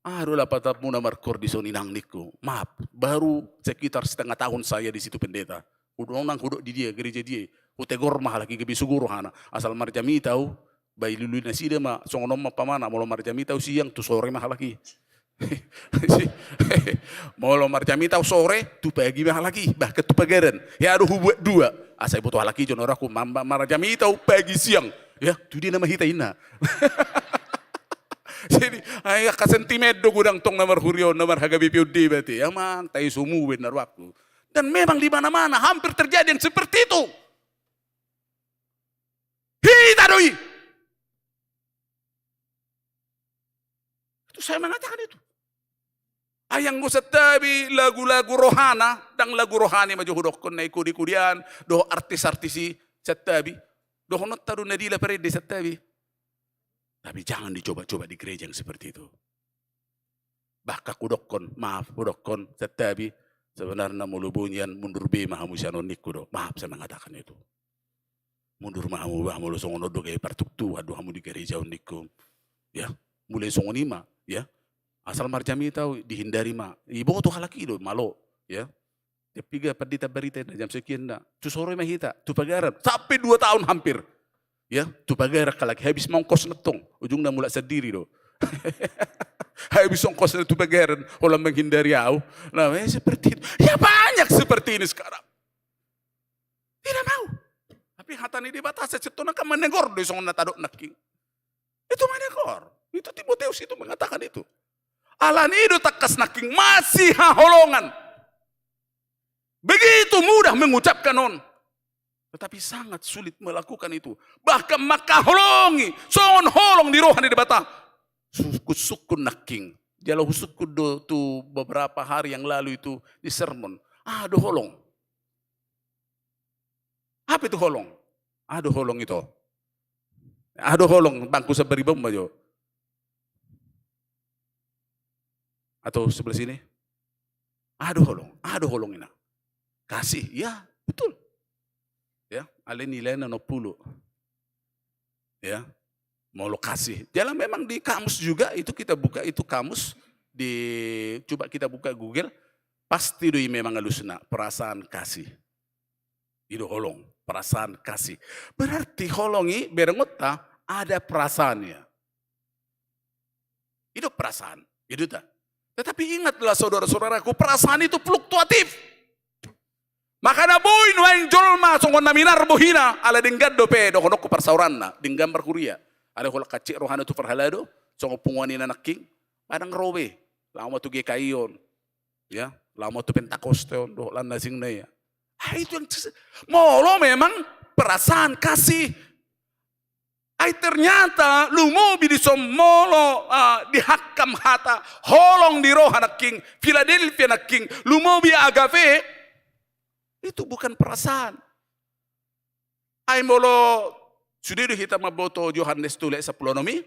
Aduh lah patapmu nomor kordison inang niku. Maaf, baru sekitar setengah tahun saya di situ pendeta. Udah nang huduk di dia, gereja dia. Utegor mahal lagi kebi suguru hana. Asal marjami tahu, Bayi lulu nasi dia mah songonom ma pamana mau lomar jami tahu siang tu sore mah lagi. Mau lomar jami tahu sore tu pagi mah lagi bah ke tu pagaran. Ya aduh buat dua. Asai butuh lagi jono aku mar jami tahu pagi siang. Ya tu dia nama hitaina. Jadi ayah kasentimedo gudang tong nomor hurion nomor harga BPUD berarti. Emang tai sumu benar waktu. Dan memang di mana-mana hampir terjadi yang seperti itu. Hita doi. Itu saya mengatakan itu. Ayang go setabi lagu-lagu rohana dan lagu rohani maju hudokon na ikudi-kudian do artis-artisi setabi. Do honot taru nadila perede setabi. Tapi jangan dicoba-coba di gereja yang seperti itu. Bahkan kudokon, maaf kudokon setabi sebenarnya mulu bunyian mundur be mahamu sanonik kudo. Maaf saya mengatakan itu. Mundur mahamu bahmu lo songono do gay partuk tu aduh hamu di gereja unikum. Ya, mulai songonima ya. Asal marjami tahu dihindari ma. Ibu tuh halaki do malo ya. Tiga padita berita jam sekian dah. Tu sore mahita, tu pagaran sampai 2 tahun hampir. Ya, tu pagaran kalaki habis mongkos netong, ujungnya mulai sendiri do. Habis mongkos tu pagaran, orang menghindari au. Nah, seperti itu. Ya banyak seperti ini sekarang. Tidak mau. Tapi hatani dibatasi cetona kan menegor do song natadok naking. Itu menegor. Itu Timoteus itu mengatakan itu. Alan itu takas naking masih haholongan. Begitu mudah mengucapkan on. Tetapi sangat sulit melakukan itu. Bahkan makaholongi. Songon holong di rohani di bata. Sukun naking. Jalau sukun do tu beberapa hari yang lalu itu di sermon. Aduh holong. Apa itu holong? Aduh holong itu. Aduh holong bangku seberi bom aja. Atau sebelah sini. Aduh holong ini. Kasih, ya betul. Ya, ale nilai 60. Ya, mau lo kasih. Jalan memang di kamus juga itu kita buka itu kamus coba kita buka Google pasti doi memang alusna perasaan kasih. Itu holong, perasaan kasih. Berarti holongi berengota ada perasaannya. Itu perasaan, itu tak. Tetapi ingatlah saudara-saudaraku, perasaan itu fluktuatif. Makanya boy nuain jolma songon naminar bohina ala denggan dope do honok persauranna denggan berkuria. Ada holak kacik rohana tu perhalado songo pungwani naking padang robe lama tu gekayon ya lama tu pentakosteon do lan nasing na ya. Itu yang molo memang perasaan kasih. Ternyata lumobi di somolo dihakam hata holong di rohana king Philadelphia na king lumobi agape. Itu bukan perasaan. Ay molo sudiru kita maboto Yohanes tule sa plonomi.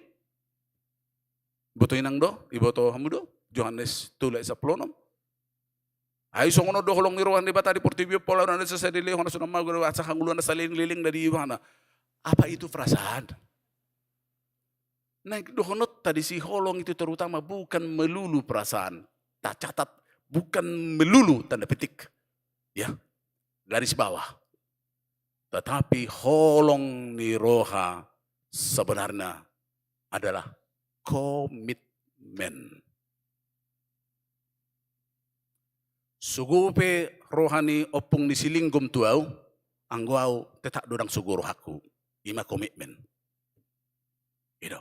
Boto inang do, iboto hamudo Yohanes tule sa plonom. Ay songono do holong niruan di bata di portibio pola na sa sadili hono sunang maguro at sa kanguluan na saling-liling dari Yohana. Apa itu perasaan? Nah, dohonot tadi si holong itu terutama bukan melulu perasaan. Tak catat bukan melulu tanda petik. Ya. Garis bawah. Tetapi holong ni roha sebenarnya adalah komitmen. Sugupe rohani opung ni silinggom tuau, angguau tetak dorang suguro haku. Ima komitmen. Itu.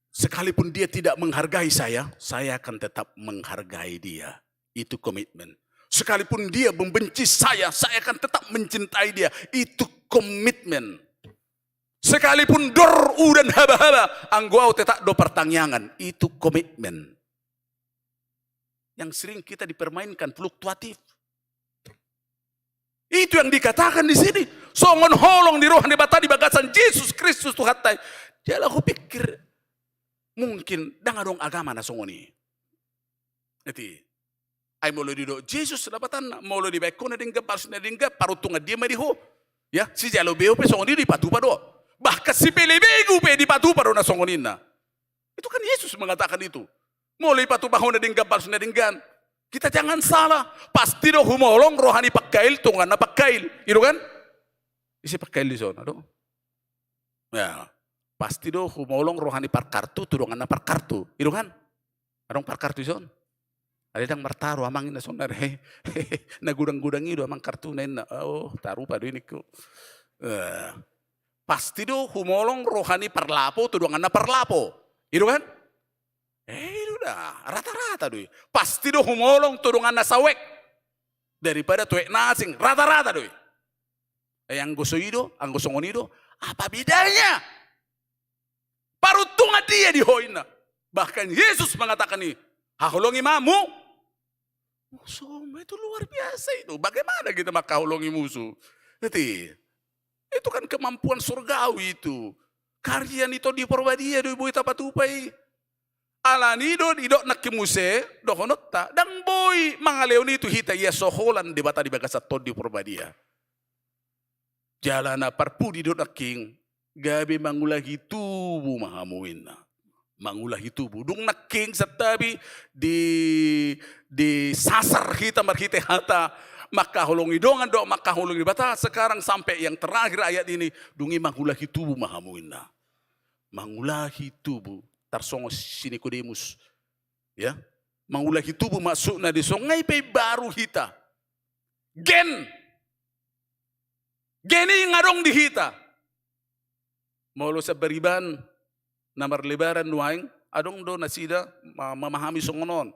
Sekalipun dia tidak menghargai saya akan tetap menghargai dia. Itu komitmen. Sekalipun dia membenci saya akan tetap mencintai dia. Itu komitmen. Sekalipun dor dan haba-haba, angguau tetap do pertangyangan. Itu komitmen. Yang sering kita dipermainkan fluktuatif. Itu yang dikatakan di sini. Songon holong di roh di bata di bagasan Yesus Kristus Tuhan. Jadi aku pikir mungkin dong agama na songoni. Iti. Ay molo di do Jesus dapatan molo di baik kona dingga parus na dingga parutunga dia mariho ya si jalo beo pe songoni di patupa do bahkan si pelebegu pe di patupa do na songonina itu kan Yesus mengatakan itu molo di patupa hona dingga parus na dinggan kita jangan salah pasti do humolong rohani pakail tungan na pakail itu kan isi pakail di zona do ya pasti do humolong rohani parkartu tudongan na parkartu. Itu kan? Adong parkartu son. Ada yang martaru amang ina son na gudang-gudang itu amang kartu na oh taruh padu ini ko. Pasti do humolong rohani parlapo tudongan na parlapo. Itu kan? Itu dah rata-rata do. Pasti do humolong tudongan na sawek daripada tuek nasing rata-rata do. Yang gusto itu, ang gusto ngonido, apa bedanya? Parutungan dia di hoina. Bahkan Yesus mengatakan nih, hahulongi mamu. Musuh itu luar biasa itu. Bagaimana kita makahulongi musuh? Itu kan kemampuan surgawi itu. Karyan itu di porbadia do ibu tapatupai. Alani do idok nak kimuse dohonota dang boy mangaleoni itu hita ya soholan di bata di bagasat di porbadia. Jalana parpudi do nak king gabi mangulahi tubuh mahamuina. Mangulahi tubuh dung nak king setabi di sasar kita marhite hata makahulungi dongan do makahulungi bata sekarang sampai yang terakhir ayat ini dungi mangulahi tubuh mahamuina. Mangulahi tubuh tarsongo si Nikodemus ya mangulahi tubuh masukna di sungai pe baru hita geni ngadong di hita maulo sa beriban namar lebaran nuaing adong do nasida memahami songonon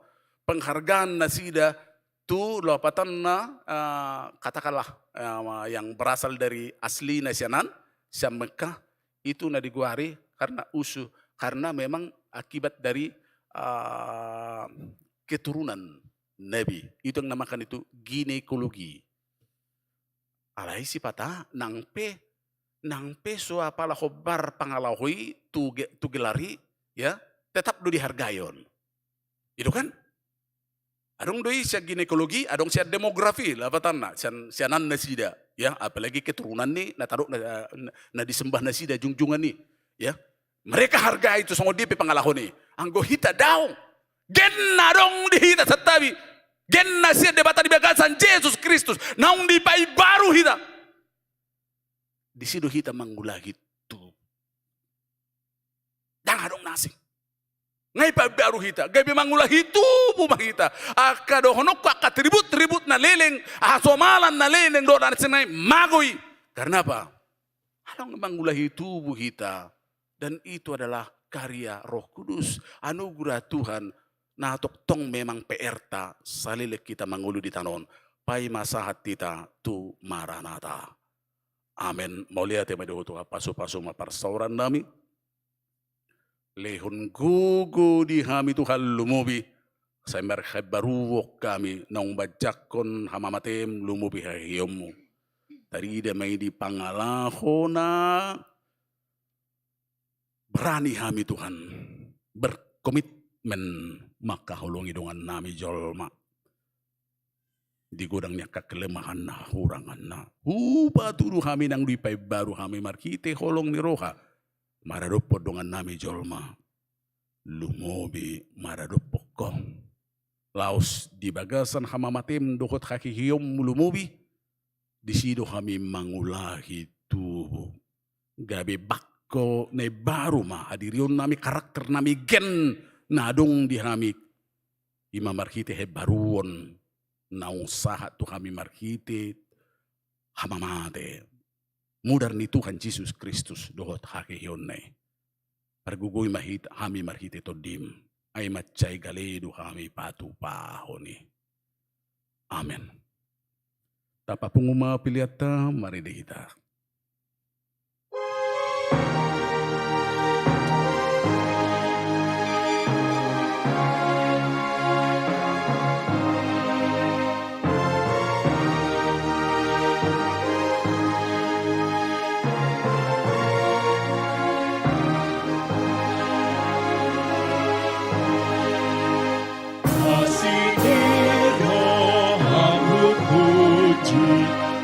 penghargaan nasida tu lopatan na katakanlah yang berasal dari asli nasianan siam Mekah itu na diguari karena karena memang akibat dari keturunan Nabi. Itu yang namakan itu ginekologi. Alai si pata nangpe so apalah khobar pangalahui tu gelari ya tetap do dihargayon. Itu kan? Adong doi sia ginekologi, adong sia demografi lah patana sianan nasida ya apalagi keturunan ni nataruh na disembah nasida jungjungan ni ya. Mereka harga itu songo dia pengalahon ni. Anggo hita daung. Genna dong di hita setabi. Genna sia debata di bagasan Yesus Kristus. Naung di pai baru hita. Di situ hita manggulahi tu. Jangan dong nasi. Ngai pai baru hita. Gabi manggulahi tu bumah hita. Akado honok akat ribut na leleng. Asomalan na leleng do dan senai magoi. Karena apa? Along manggulahi tubuh hita. Dan itu adalah karya Roh Kudus, anugerah Tuhan. Nah tong memang peerta salilek kita mangulu di tanon. Pai masahat kita tu maranata. Amin. Mau lihat ya medo tu pasu-pasu maparsauran nami. Lehun gugu di hami Tuhan lumubi. Saya merkhabaruwok kami nong bajakon hamamatem lumubi hahiyomu. Tadi dia may di pangalahona. Berani kami Tuhan berkomitmen maka hulungi dengan nami jolma di gudangnya kekelemahan na hurangan na turu kami nang dipai baru kami markite holong ni roha maradopod dengan nami jolma lumobi maradopok ko laos di bagasan hamamatim dokot hakihiyom lumobi di sido kami mangulahi tubuh gabi bak ko na baru ma hadirion nami karakter nami gen nadong di kami ima markite he baruon naung sahat tu kami markite hamamate mudar ni Tuhan Yesus Kristus dohot hakehion ne pergugui mahit kami markite todim ay macay galedo kami patu pahoni amen tapapunguma piliata mari kita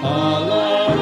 Allah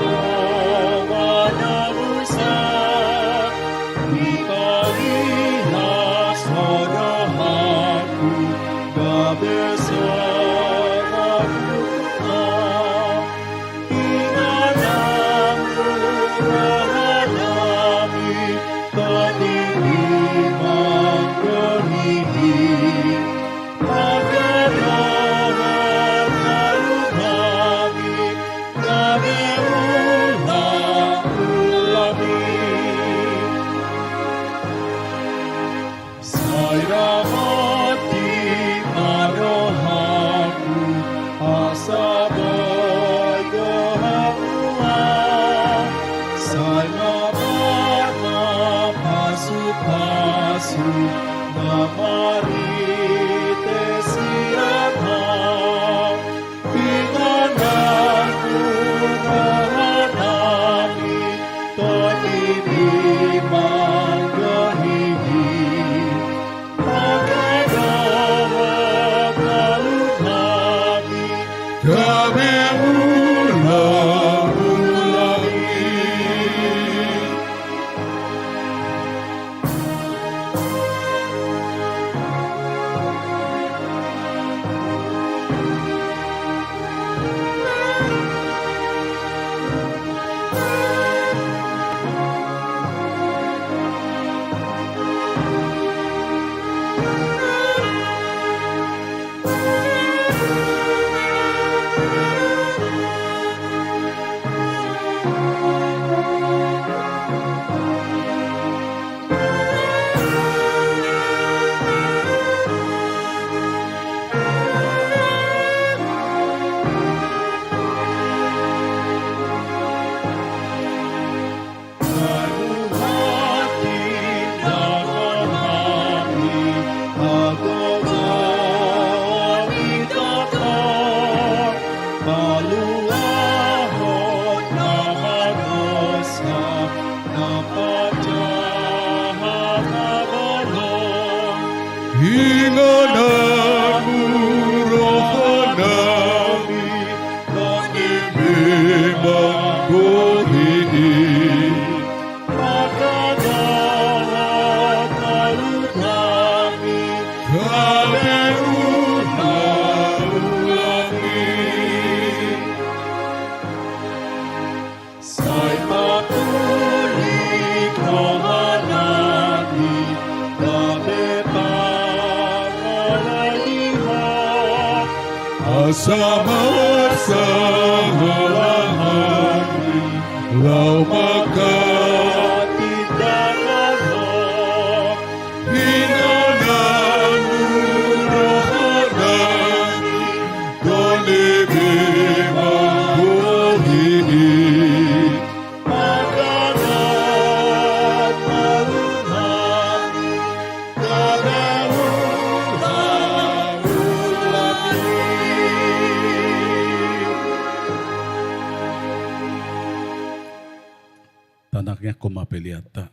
Tanaknya koma peliata.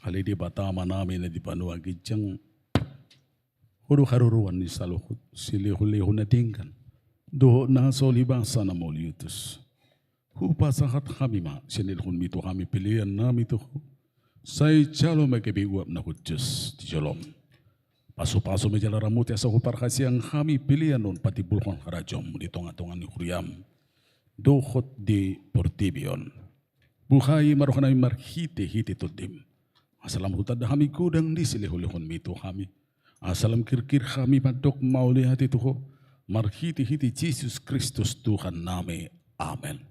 Ali di batama namin na di panua gijang. Huru haruruan ni saluhut. Silihulihu na tingkan. Doho na solibasa na moliutus. Hupa sahat kami ma. Sinilhun mito kami pilihan namin to. Say calo magkabiguap na hudjus di jolom. Paso-paso medjala ramut ya sa hupar kasiyang kami pilihan nun pati bulkon harajom. Di tonga-tonga ni huriam. Dohot di portibion. Buhay maroh na marhiti-hiti tudim. Asalam hutad kami kudang di silihulihon mito kami. Asalam kirkir kami padok mauli hati tuho. Marhiti-hiti Jesus Kristus Tuhan nami. Amen.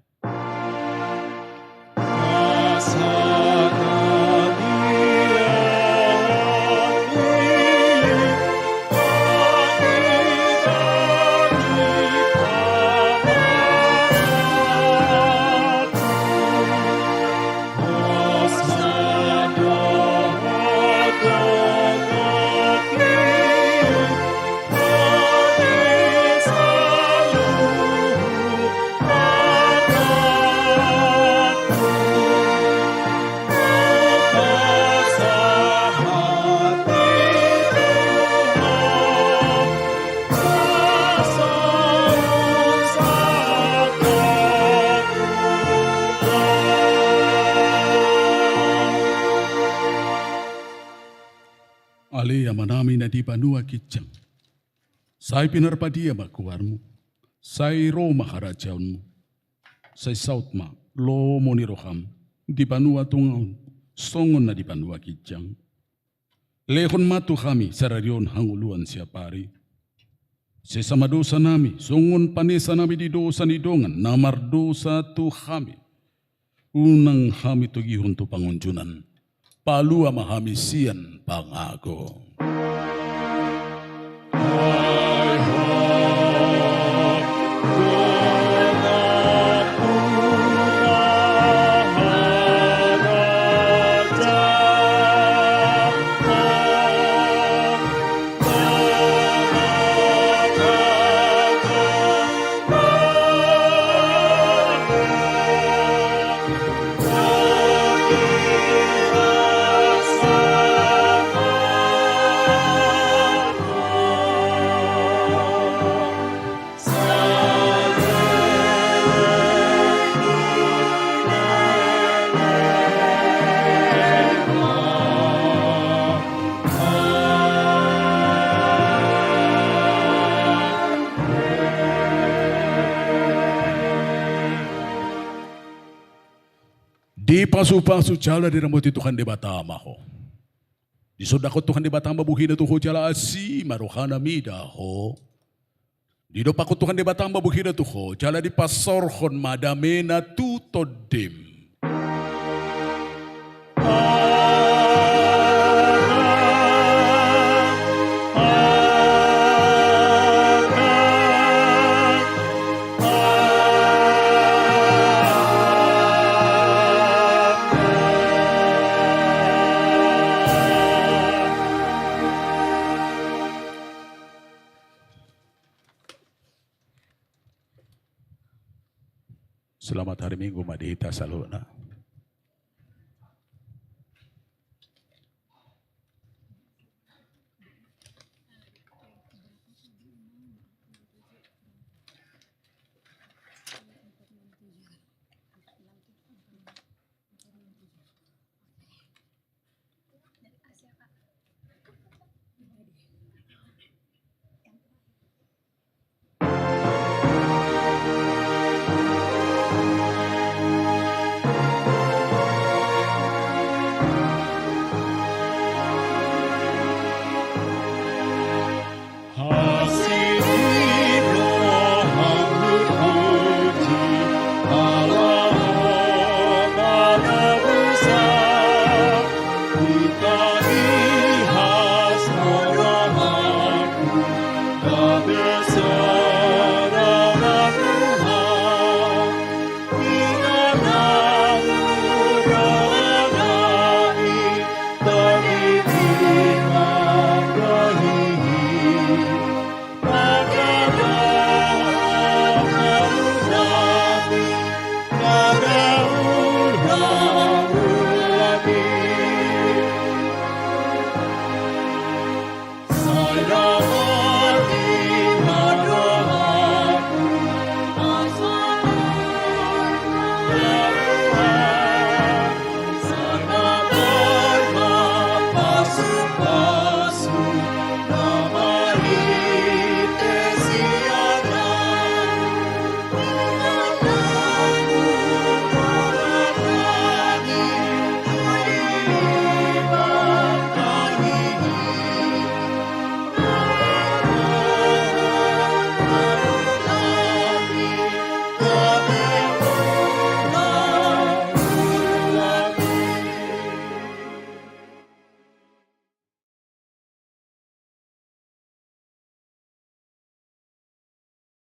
Ali manami na di panua kitjang. Say pinarpadia makuarmu. Say Roma harajaunmu. Say sautma lo moniroham. Di panua tungaun. Songon na di panua kitjang. Lehon matu kami sararion hanguluan siapari. Say sama dosa nami. Songon panesa nami di dosa ni dongan. Namar dosa tu kami. Unang kami tu gihun tu pangunjunan. Palua mahamisian pangako. Di pasu-pasu jala di rambut Tuhan di batama ho. Di sodako Tuhan di batama buhina tu ho jala asi maruhana mida ho. Di dopako Tuhan di batama buhina tu ho jala di pasorhon madamena tu todim. Selamat hari Minggu Madita Saluna.